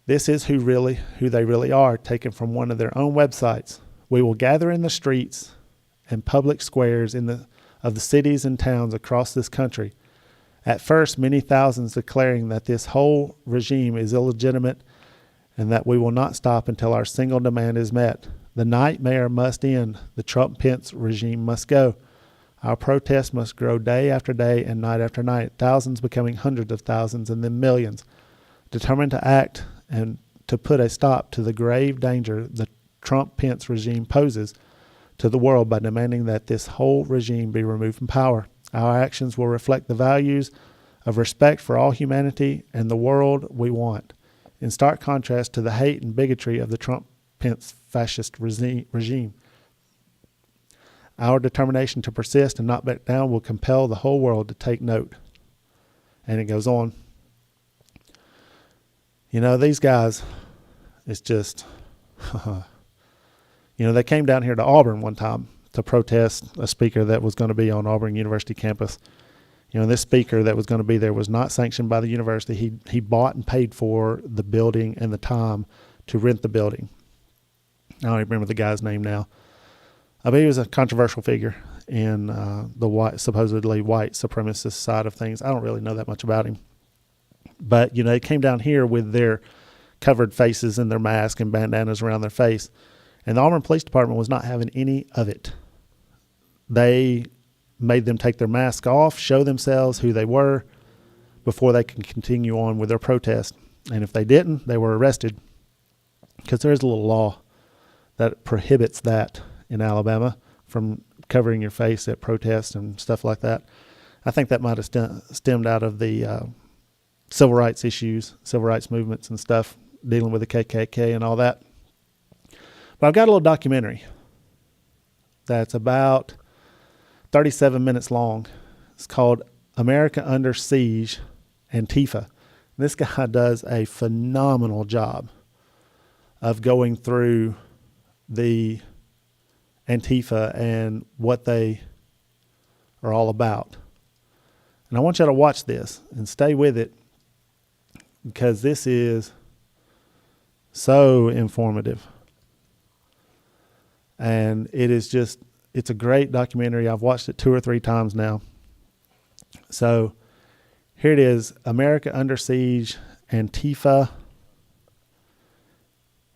S4: This is who they really are, taken from one of their own websites. We will gather in the streets and public squares of the cities and towns across this country. At first, many thousands declaring that this whole regime is illegitimate and that we will not stop until our single demand is met. The nightmare must end. The Trump-Pence regime must go. Our protests must grow day after day and night after night, thousands becoming hundreds of thousands and then millions, determined to act and to put a stop to the grave danger the Trump-Pence regime poses to the world by demanding that this whole regime be removed from power. Our actions will reflect the values of respect for all humanity and the world we want, in stark contrast to the hate and bigotry of the Trump-Pence fascist regime. Our determination to persist and not back down will compel the whole world to take note. And it goes on. You know, these guys, it's just, they came down here to Auburn one time to protest a speaker that was going to be on Auburn University campus. This speaker that was going to be there was not sanctioned by the university. He bought and paid for the building and the time to rent the building. I don't even remember the guy's name now. But he was a controversial figure in the supposedly white supremacist side of things. I don't really know that much about him. But, they came down here with their covered faces and their mask and bandanas around their face. And the Auburn Police Department was not having any of it. They made them take their mask off, show themselves who they were before they can continue on with their protest. And if they didn't, they were arrested. Because there is a little law that prohibits that in Alabama from covering your face at protests and stuff like that. I think that might have stemmed out of the civil rights issues, civil rights movements and stuff, dealing with the KKK and all that. But I've got a little documentary that's about 37 minutes long. It's called America Under Siege, Antifa. This guy does a phenomenal job of going through the Antifa and what they are all about. And I want you to watch this and stay with it, because this is so informative. And it's a great documentary. I've watched it 2 or 3 times now. So here it is, America Under Siege, Antifa,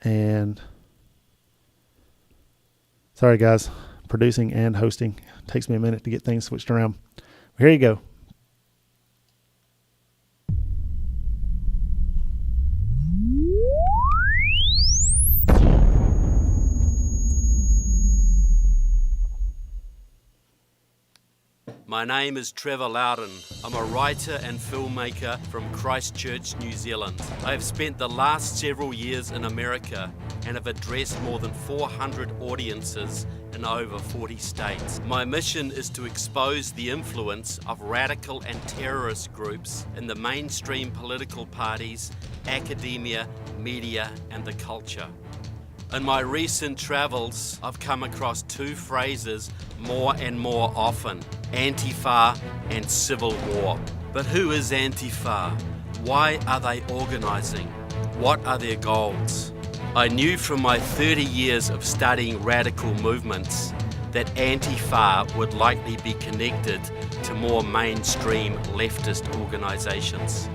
S4: and sorry guys, producing and hosting. It takes me a minute to get things switched around. Here you go.
S8: My name is Trevor Loudon. I'm a writer and filmmaker from Christchurch, New Zealand. I have spent the last several years in America and have addressed more than 400 audiences in over 40 states. My mission is to expose the influence of radical and terrorist groups in the mainstream political parties, academia, media, and the culture. In my recent travels, I've come across 2 phrases more and more often: Antifa and civil war. But who is Antifa? Why are they organizing? What are their goals? I knew from my 30 years of studying radical movements that Antifa would likely be connected to more mainstream leftist organizations.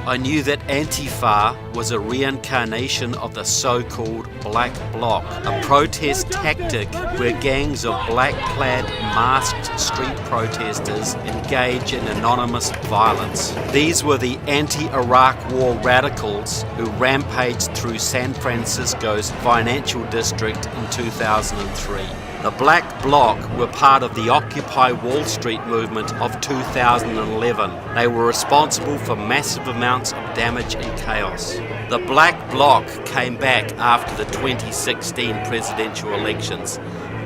S8: I knew that Antifa was a reincarnation of the so-called Black Bloc, a protest tactic where gangs of black-clad, masked street protesters engage in anonymous violence. These were the anti-Iraq War radicals who rampaged through San Francisco's financial district in 2003. The Black Bloc were part of the Occupy Wall Street movement of 2011. They were responsible for massive amounts of damage and chaos. The Black Bloc came back after the 2016 presidential elections,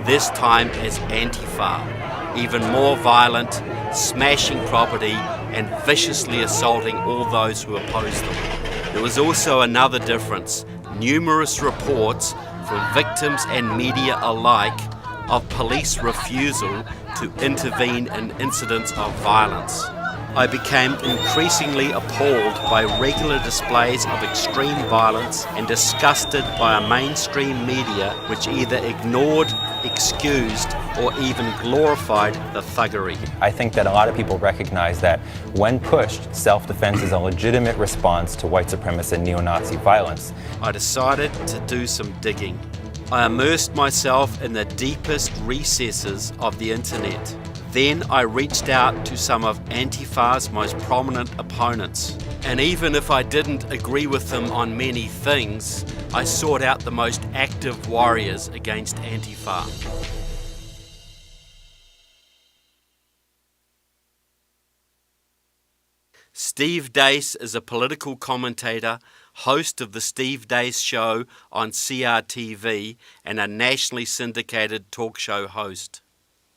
S8: this time as Antifa, even more violent, smashing property and viciously assaulting all those who opposed them. There was also another difference. Numerous reports from victims and media alike of police refusal to intervene in incidents of violence. I became increasingly appalled by regular displays of extreme violence and disgusted by a mainstream media which either ignored, excused, or even glorified the thuggery.
S9: I think that a lot of people recognize that when pushed, self-defense is a legitimate response to white supremacist and neo-Nazi violence.
S8: I decided to do some digging. I immersed myself in the deepest recesses of the internet. Then I reached out to some of Antifa's most prominent opponents. And even if I didn't agree with them on many things, I sought out the most active warriors against Antifa. Steve Deace is a political commentator, host of The Steve Deace Show on CRTV, and a nationally syndicated talk show host.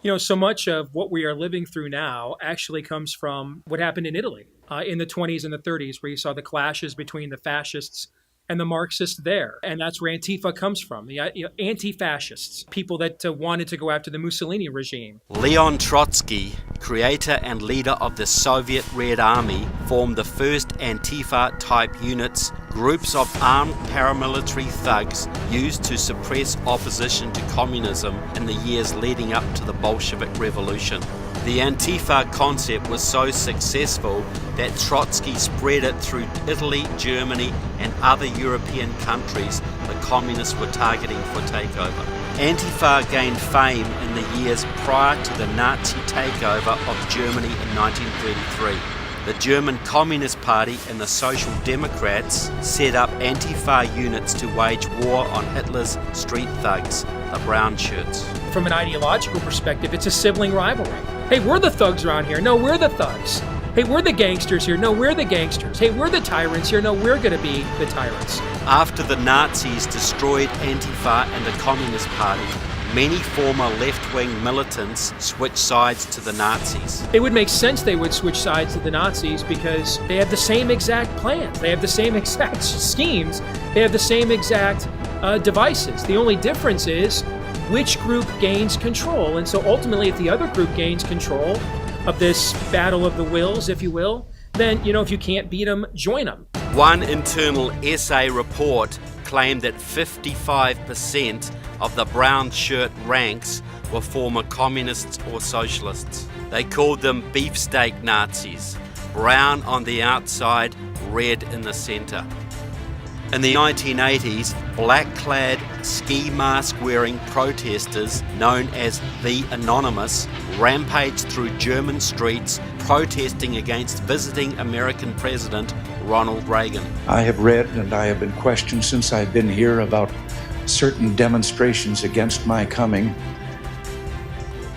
S10: You know, so much of what we are living through now actually comes from what happened in Italy in the 20s and the 30s, where you saw the clashes between the fascists and the Marxists there. And that's where Antifa comes from, the anti-fascists, people that wanted to go after the Mussolini regime.
S8: Leon Trotsky, creator and leader of the Soviet Red Army, formed the first Antifa-type units, groups of armed paramilitary thugs used to suppress opposition to communism in the years leading up to the Bolshevik Revolution. The Antifa concept was so successful that Trotsky spread it through Italy, Germany, and other European countries the communists were targeting for takeover. Antifa gained fame in the years prior to the Nazi takeover of Germany in 1933. The German Communist Party and the Social Democrats set up Antifa units to wage war on Hitler's street thugs, the brown shirts.
S10: From an ideological perspective, it's a sibling rivalry. Hey, we're the thugs around here. No, we're the thugs. Hey, we're the gangsters here. No, we're the gangsters. Hey, we're the tyrants here. No, we're going to be the tyrants.
S8: After the Nazis destroyed Antifa and the Communist Party, many former left-wing militants switched sides to the Nazis.
S10: It would make sense they would switch sides to the Nazis because they have the same exact plans. They have the same exact schemes. They have the same exact devices. The only difference is which group gains control. And so ultimately, if the other group gains control of this battle of the wills, if you will, then, if you can't beat them, join them.
S8: One internal SA report claimed that 55% of the brown shirt ranks were former communists or socialists. They called them beefsteak Nazis, brown on the outside, red in the center. In the 1980s, black-clad, ski mask-wearing protesters known as the Anonymous rampaged through German streets protesting against visiting American President Ronald Reagan.
S11: I have read and I have been questioned since I've been here about certain demonstrations against my coming.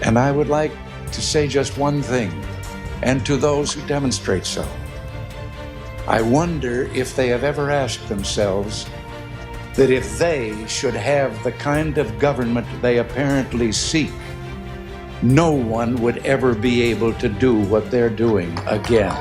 S11: And I would like to say just one thing, and to those who demonstrate so. I wonder if they have ever asked themselves that if they should have the kind of government they apparently seek, no one would ever be able to do what they're doing again.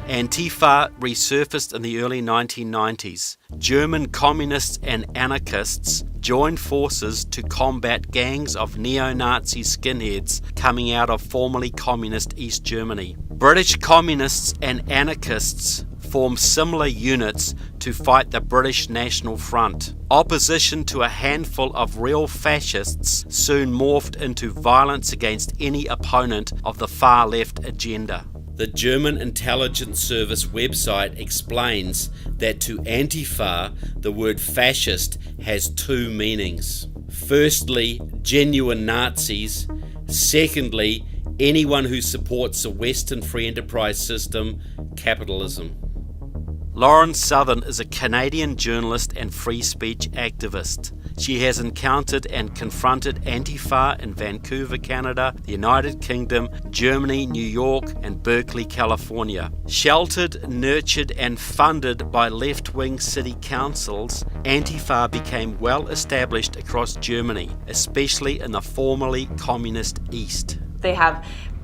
S8: Antifa resurfaced in the early 1990s. German communists and anarchists joined forces to combat gangs of neo-Nazi skinheads coming out of formerly communist East Germany. British communists and anarchists formed similar units to fight the British National Front. Opposition to a handful of real fascists soon morphed into violence against any opponent of the far-left agenda. The German intelligence service website explains that to Antifa, the word fascist has two meanings. Firstly, genuine Nazis. Secondly, anyone who supports the Western free enterprise system, capitalism. Lauren Southern is a Canadian journalist and free speech activist. She has encountered and confronted Antifa in Vancouver, Canada, the United Kingdom, Germany, New York, and Berkeley, California. Sheltered, nurtured, and funded by left-wing city councils, Antifa became well established across Germany, especially in the formerly communist East.
S12: They have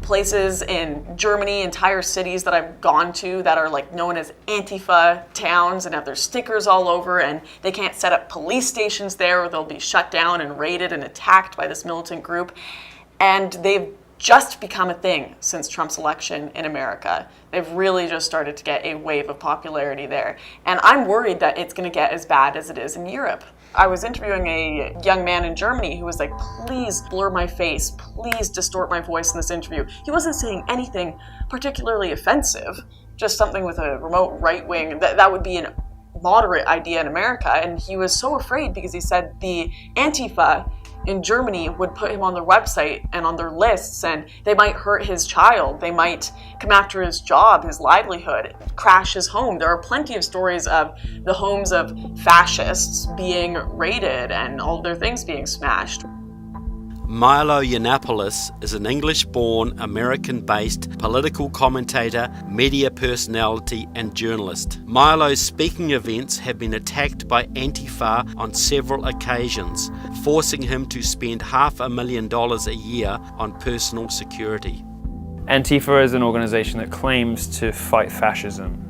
S12: places in Germany, entire cities that I've gone to that are like known as Antifa towns and have their stickers all over, and they can't set up police stations there or they'll be shut down and raided and attacked by this militant group. And they've just become a thing since Trump's election in America. They've really just started to get a wave of popularity there. And I'm worried that it's going to get as bad as it is in Europe. I was interviewing a young man in Germany who was like, please blur my face, please distort my voice in this interview. He wasn't saying anything particularly offensive, just something with a remote right wing. That would be an moderate idea in America. And he was so afraid because he said the Antifa in Germany would put him on their website and on their lists, and they might hurt his child. They might come after his job, his livelihood, crash his home. There are plenty of stories of the homes of fascists being raided and all their things being smashed.
S8: Milo Yiannopoulos is an English-born, American-based political commentator, media personality and journalist. Milo's speaking events have been attacked by Antifa on several occasions, forcing him to spend $500,000 a year on personal security.
S13: Antifa is an organization that claims to fight fascism,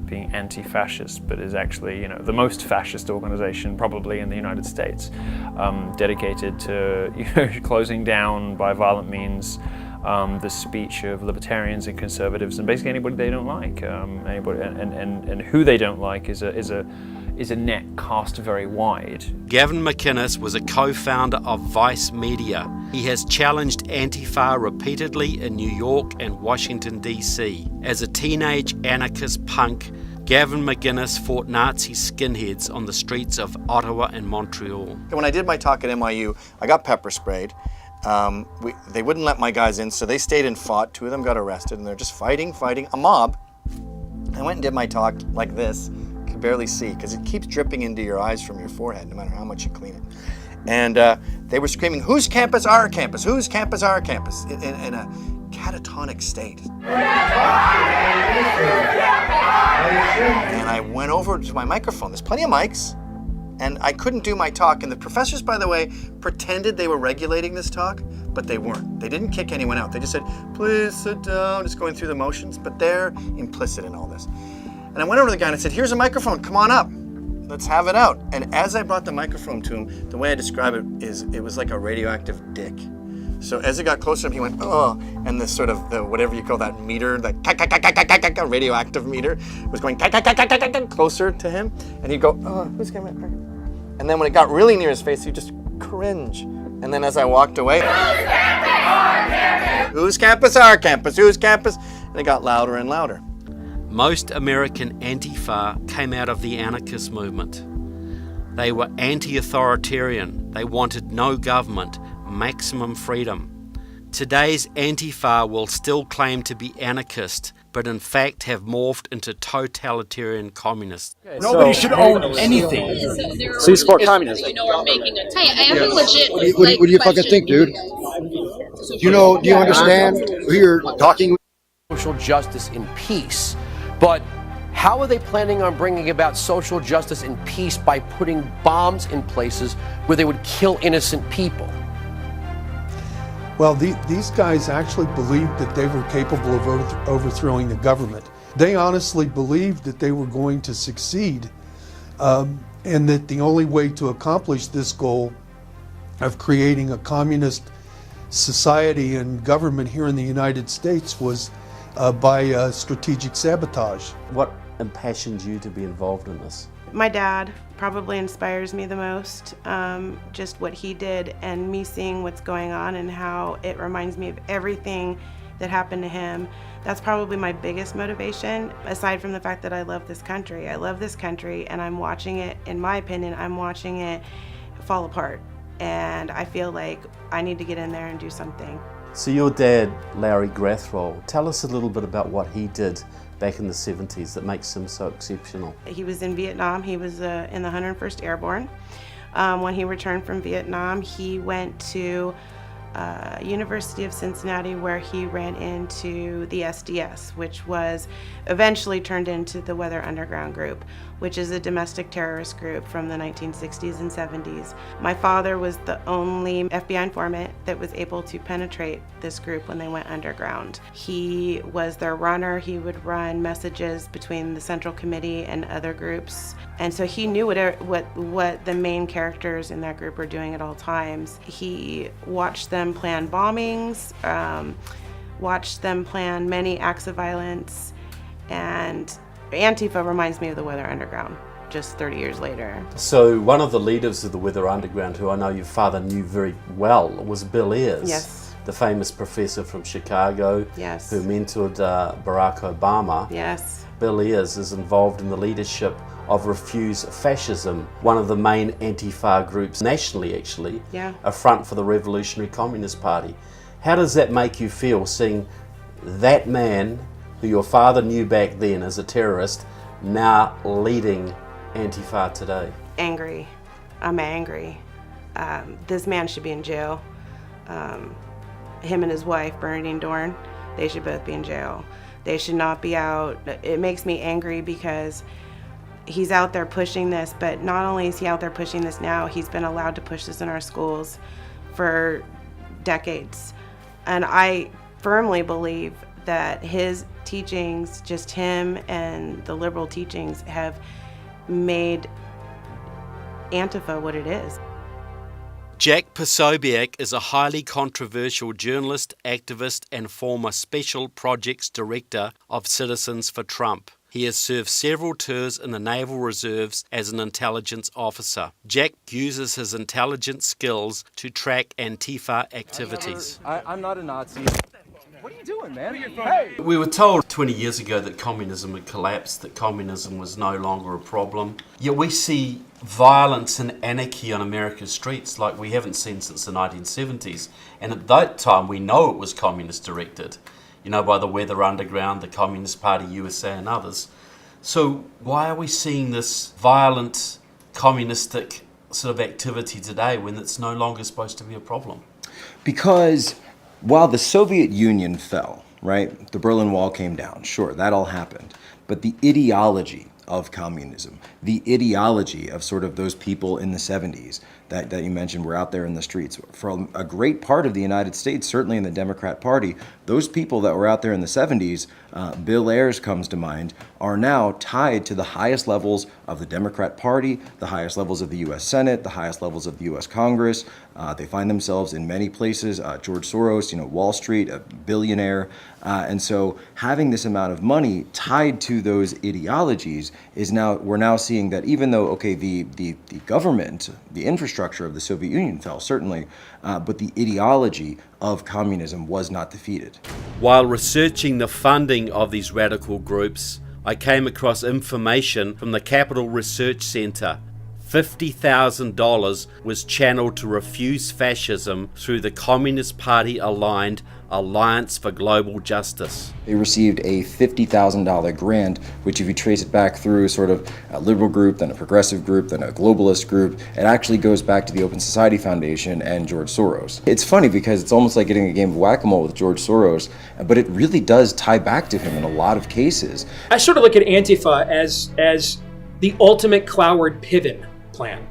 S13: being anti-fascist, but is actually, the most fascist organization probably in the United States, dedicated to, closing down by violent means the speech of libertarians and conservatives and basically anybody they don't like. Anybody and who they don't like is a net cast very wide.
S8: Gavin McInnes was a co-founder of Vice Media. He has challenged Antifa repeatedly in New York and Washington, D.C. As a teenage anarchist punk, Gavin McInnes fought Nazi skinheads on the streets of Ottawa and Montreal.
S5: When I did my talk at NYU, I got pepper sprayed. They wouldn't let my guys in, so they stayed and fought. 2 of them got arrested, and they're just fighting a mob. I went and did my talk like this. Could barely see because it keeps dripping into your eyes from your forehead no matter how much you clean it. And they were screaming, "Whose campus? Our campus. Whose campus? Our campus," in a catatonic state. And I went over to my microphone. There's plenty of mics, and I couldn't do my talk. And the professors, by the way, pretended they were regulating this talk, but they weren't. They didn't kick anyone out. They just said, "Please sit down," just going through the motions, but they're implicit in all this. And I went over to the guy and I said, "Here's a microphone, come on up. Let's have it out." And as I brought the microphone to him, the way I describe it is it was like a radioactive dick. So as it got closer, he went, "Oh," and this sort of, whatever you call that meter, that radioactive meter, was going closer to him. And he'd go, "Oh, who's campus?" And then when it got really near his face, he'd just cringe. And then as I walked away, "Whose campus? Our campus. Whose campus?" And it got louder and louder.
S8: Most American Antifa came out of the anarchist movement. They were anti-authoritarian. They wanted no government, maximum freedom. Today's Antifa will still claim to be anarchist, but in fact have morphed into totalitarian communists.
S14: Nobody should own anything.
S15: So you support communism?
S16: I'm making a I am legit.
S15: What do you fucking think, dude? Do you understand who you're talking with?
S14: Social justice and peace. But how are they planning on bringing about social justice and peace by putting bombs in places where they would kill innocent people?
S17: Well, these guys actually believed that they were capable of overthrowing the government. They honestly believed that they were going to succeed, and that the only way to accomplish this goal of creating a communist society and government here in the United States was by strategic sabotage.
S2: What impassioned you to be involved in this?
S18: My dad probably inspires me the most, just what he did and me seeing what's going on and how it reminds me of everything that happened to him. That's probably my biggest motivation, aside from the fact that I love this country. I love this country, and I'm watching it, in my opinion, I'm watching it fall apart. And I feel like I need to get in there and do something.
S2: So your dad, Larry Grathwohl, tell us a little bit about what he did back in the 70s that makes him so exceptional.
S18: He was in Vietnam. He was in the 101st Airborne. When he returned from Vietnam, he went to University of Cincinnati, where he ran into the SDS, which was eventually turned into the Weather Underground Group, which is a domestic terrorist group from the 1960s and 70s. My father was the only FBI informant that was able to penetrate this group when they went underground. He was their runner. He would run messages between the Central Committee and other groups. And so he knew what the main characters in that group were doing at all times. He watched them plan bombings, watched them plan many acts of violence, and Antifa reminds me of the Weather Underground, just 30 years later.
S2: So one of the leaders of the Weather Underground, who I know your father knew very well, was Bill Ayers.
S18: Yes.
S2: The famous professor from Chicago.
S18: Yes.
S2: Who mentored Barack Obama.
S18: Yes.
S2: Bill Ayers is involved in the leadership of Refuse Fascism, one of the main Antifa groups nationally, actually.
S18: Yeah.
S2: A front for the Revolutionary Communist Party. How does that make you feel, seeing that man who your father knew back then as a terrorist, now leading Antifa today?
S18: Angry. I'm angry. This man should be in jail. Him and his wife, Bernadine Dorn, they should both be in jail. They should not be out. It makes me angry because he's out there pushing this, but not only is he out there pushing this now, he's been allowed to push this in our schools for decades. And I firmly believe that his teachings, just him and the liberal teachings, have made Antifa what it is.
S8: Jack Posobiec is a highly controversial journalist, activist, and former Special Projects Director of Citizens for Trump. He has served several tours in the Naval Reserves as an intelligence officer. Jack uses his intelligence skills to track Antifa activities.
S19: I'm not a Nazi. What are you doing, man? Hey!
S2: We were told 20 years ago that communism had collapsed, that communism was no longer a problem. Yet we see violence and anarchy on America's streets like we haven't seen since the 1970s. And at that time, we know it was communist directed, you know, by the Weather Underground, the Communist Party USA and others. So why are we seeing this violent, communistic sort of activity today when it's no longer supposed to be a problem?
S19: Because while the Soviet Union fell, right, the Berlin Wall came down, sure, that all happened. But the ideology of communism, the ideology of sort of those people in the 70s that you mentioned were out there in the streets. For a great part of the United States, certainly in the Democrat Party, those people that were out there in the 70s, Bill Ayers comes to mind, are now tied to the highest levels of the Democrat Party, the highest levels of the U.S. Senate, the highest levels of the U.S. Congress. They find themselves in many places. George Soros, Wall Street, a billionaire. And so having this amount of money tied to those ideologies is now, we're now seeing that even though, okay, the government, the infrastructure of the Soviet Union fell, certainly, but the ideology of communism was not defeated.
S8: While researching the funding of these radical groups, I came across information from the Capital Research Center. $50,000 was channeled to refuse fascism through the Communist Party-aligned Alliance for Global Justice.
S19: They received a $50,000 grant, which if you trace it back through sort of a liberal group, then a progressive group, then a globalist group, it actually goes back to the Open Society Foundation and George Soros. It's funny because it's almost like getting a game of whack-a-mole with George Soros, but it really does tie back to him in a lot of cases.
S10: I sort of look at Antifa as the ultimate Cloward Piven plan.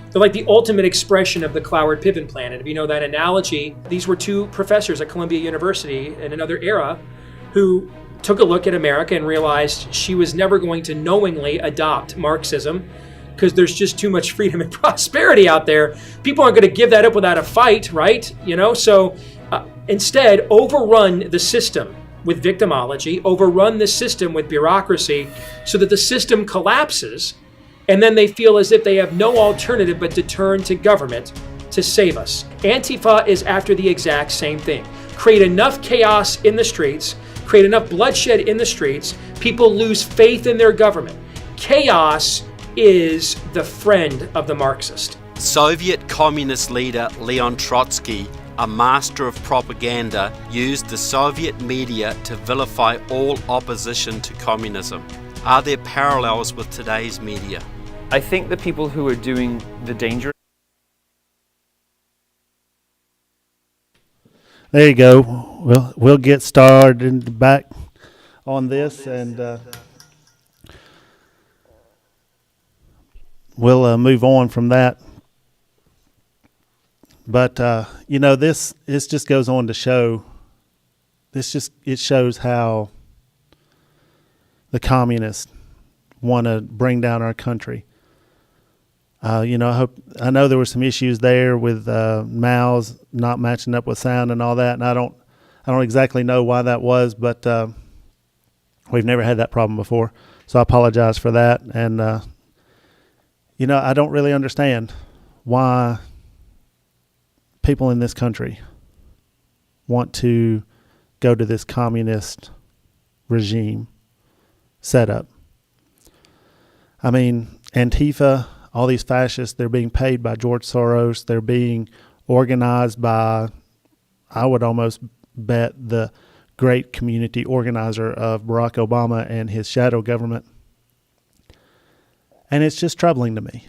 S10: They're like the ultimate expression of the Cloward Piven plan. And if you know that analogy, these were two professors at Columbia University in another era who took a look at America and realized she was never going to knowingly adopt Marxism because there's just too much freedom and prosperity out there. People aren't going to give that up without a fight, right? So instead, overrun the system with victimology, overrun the system with bureaucracy so that the system collapses. And then they feel as if they have no alternative but to turn to government to save us. Antifa is after the exact same thing. Create enough chaos in the streets, create enough bloodshed in the streets, people lose faith in their government. Chaos is the friend of the Marxist.
S8: Soviet communist leader Leon Trotsky, a master of propaganda, used the Soviet media to vilify all opposition to communism. Are there parallels with today's media?
S13: I think the people who are doing the dangerous
S4: There you go. We'll get started back on this, and we'll move on from that. But this just goes on to show. It shows how the communists want to bring down our country. I know there were some issues there with mouths not matching up with sound and all that, and I don't exactly know why that was, but we've never had that problem before, so I apologize for that. And I don't really understand why people in this country want to go to this communist regime setup. I mean, Antifa, all these fascists, they're being paid by George Soros. They're being organized by, I would almost bet, the great community organizer of Barack Obama and his shadow government. And it's just troubling to me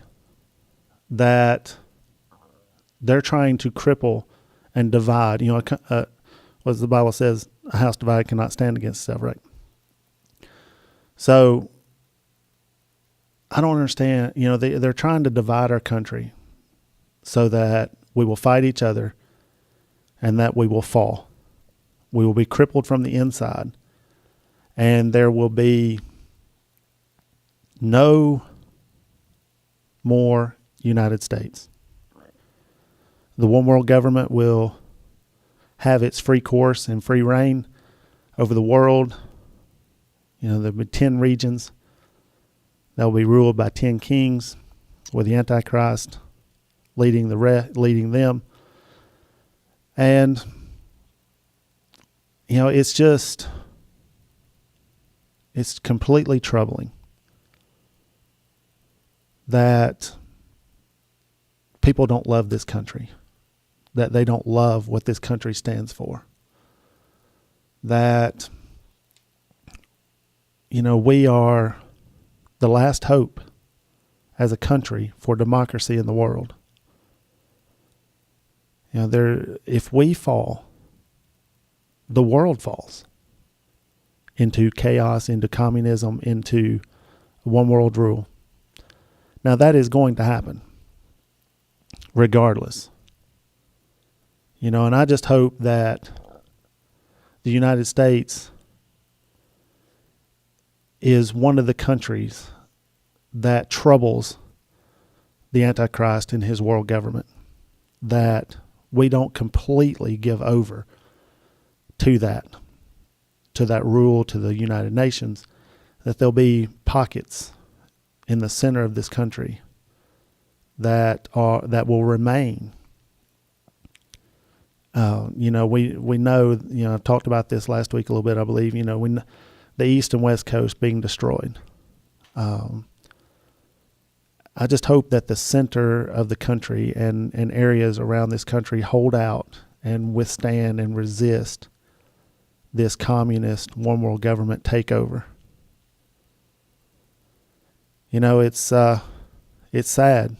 S4: that they're trying to cripple and divide. What the Bible says, a house divided cannot stand against itself, right? So I don't understand. They're trying to divide our country so that we will fight each other and that we will fall. We will be crippled from the inside, and there will be no more United States. The one world government will have its free course and free reign over the world. There'll be 10 regions that will be ruled by 10 kings, with the Antichrist leading them. And it's completely troubling that people don't love this country, that they don't love what this country stands for, that we are the last hope as a country for democracy in the world. If we fall, the world falls into chaos, into communism, into one world rule. Now that is going to happen, regardless. And I just hope that the United States is one of the countries that troubles the Antichrist and his world government, that we don't completely give over to that rule, to the United Nations, that there'll be pockets in the center of this country that will remain. We know, I've talked about this last week a little bit, I believe, the East and West Coast being destroyed. I just hope that the center of the country and areas around this country hold out and withstand and resist this communist one world government takeover. It's sad.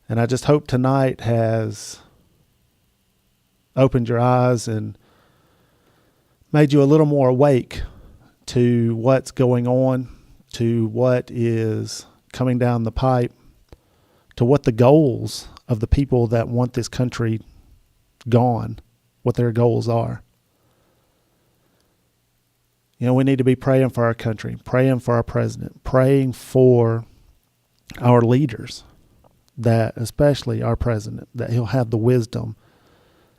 S4: And I just hope tonight has opened your eyes and made you a little more awake to what's going on, to what is coming down the pipe, to what the goals of the people that want this country gone, what their goals are. We need to be praying for our country, praying for our president, praying for our leaders, that especially our president, that he'll have the wisdom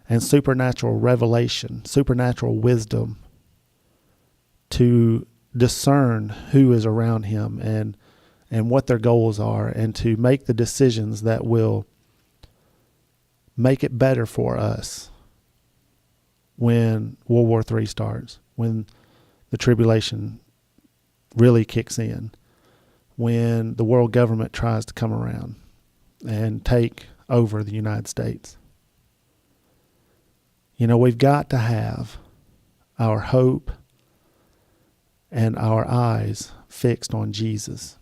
S4: and supernatural revelation, supernatural wisdom to discern who is around him and what their goals are, and to make the decisions that will make it better for us when World War III starts, when the tribulation really kicks in, when the world government tries to come around and take over the United States. We've got to have our hope and our eyes fixed on Jesus.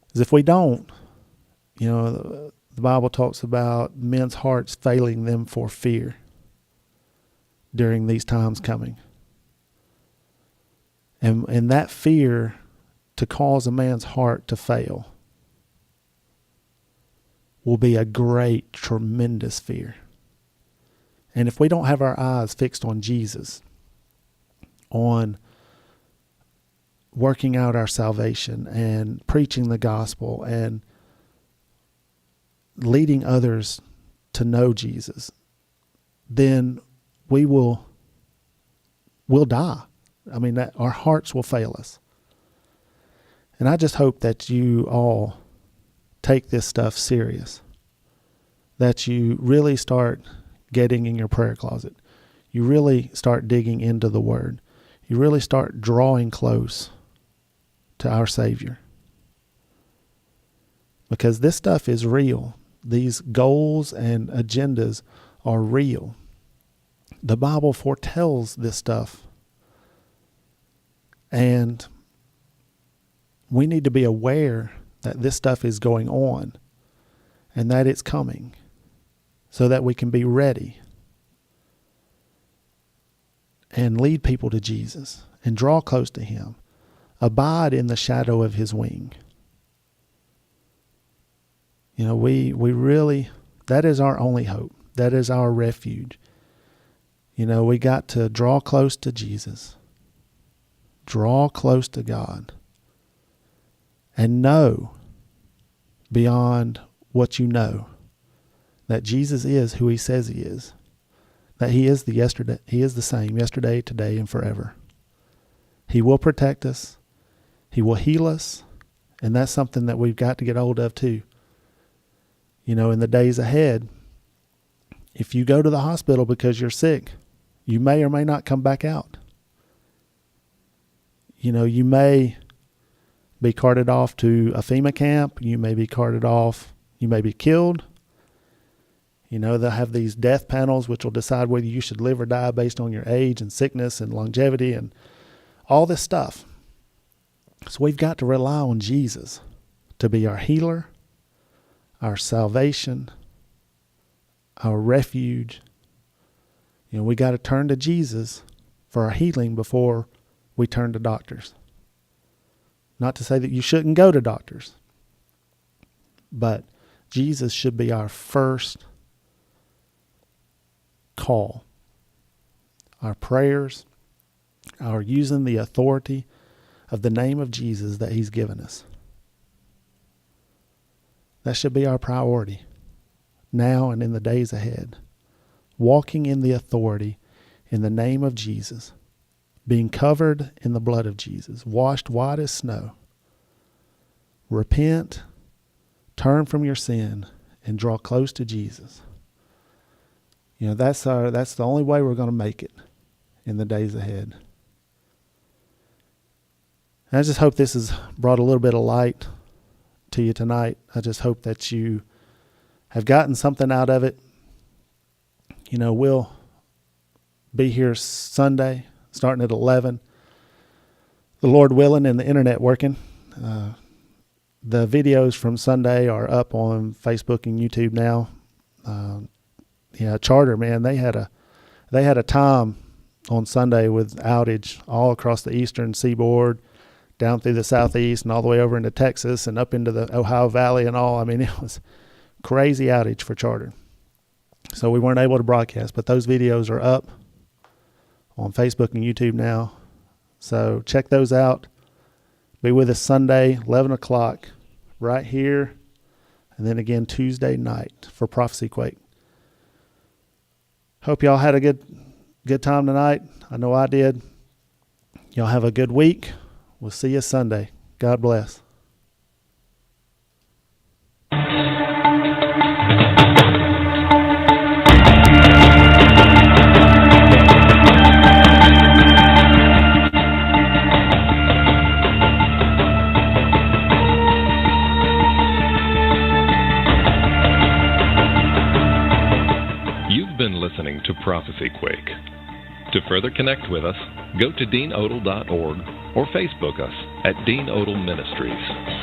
S4: Because if we don't, the the Bible talks about men's hearts failing them for fear during these times coming. And that fear to cause a man's heart to fail will be a great, tremendous fear. And if we don't have our eyes fixed on Jesus, on working out our salvation and preaching the gospel and leading others to know Jesus, then we'll die. I mean, that our hearts will fail us. And I just hope that you all take this stuff serious, that you really start getting in your prayer closet. You really start digging into the Word. You really start drawing close to our Savior. Because this stuff is real. These goals and agendas are real. The Bible foretells this stuff. And we need to be aware that this stuff is going on and that it's coming so that we can be ready and lead people to Jesus and draw close to Him. Abide in the shadow of His wing. You know, we really, that is our only hope. That is our refuge. You know, we got to draw close to Jesus. Draw close to God. And know beyond what you know that Jesus is who He says He is. That He is the same yesterday, today, and forever. He will protect us. He will heal us. And that's something that we've got to get hold of too. You know, in the days ahead, if you go to the hospital because you're sick, you may or may not come back out. You know, you may be carted off to a FEMA camp. You may be carted off. You may be killed. You know, they'll have these death panels which will decide whether you should live or die based on your age and sickness and longevity and all this stuff. So we've got to rely on Jesus to be our healer, our salvation, our refuge. You know, we got to turn to Jesus for our healing before we turn to doctors. Not to say that you shouldn't go to doctors, but Jesus should be our first call. Our prayers, our using the authority of the name of Jesus that He's given us. That should be our priority now and in the days ahead. Walking in the authority in the name of Jesus. Being covered in the blood of Jesus. Washed white as snow. Repent, turn from your sin, and draw close to Jesus. You know, that's the only way we're going to make it in the days ahead. And I just hope this has brought a little bit of light to you tonight. I just hope that you have gotten something out of it. You know, we'll be here Sunday, starting at 11. The Lord willing and the internet working. The videos from Sunday are up on Facebook and YouTube now. Charter, man, they had a time on Sunday with outage all across the eastern seaboard, down through the southeast and all the way over into Texas and up into the Ohio Valley and all. I mean, it was crazy outage for Charter. So we weren't able to broadcast, but those videos are up on Facebook and YouTube now. So check those out. Be with us Sunday, 11 o'clock, right here. And then again Tuesday night for Prophecy Quake. Hope y'all had a good time tonight. I know I did. Y'all have a good week. We'll see you Sunday. God bless.
S20: Listening to Prophecy Quake. To further connect with us, go to deanodle.org or Facebook us at Dean Odle Ministries.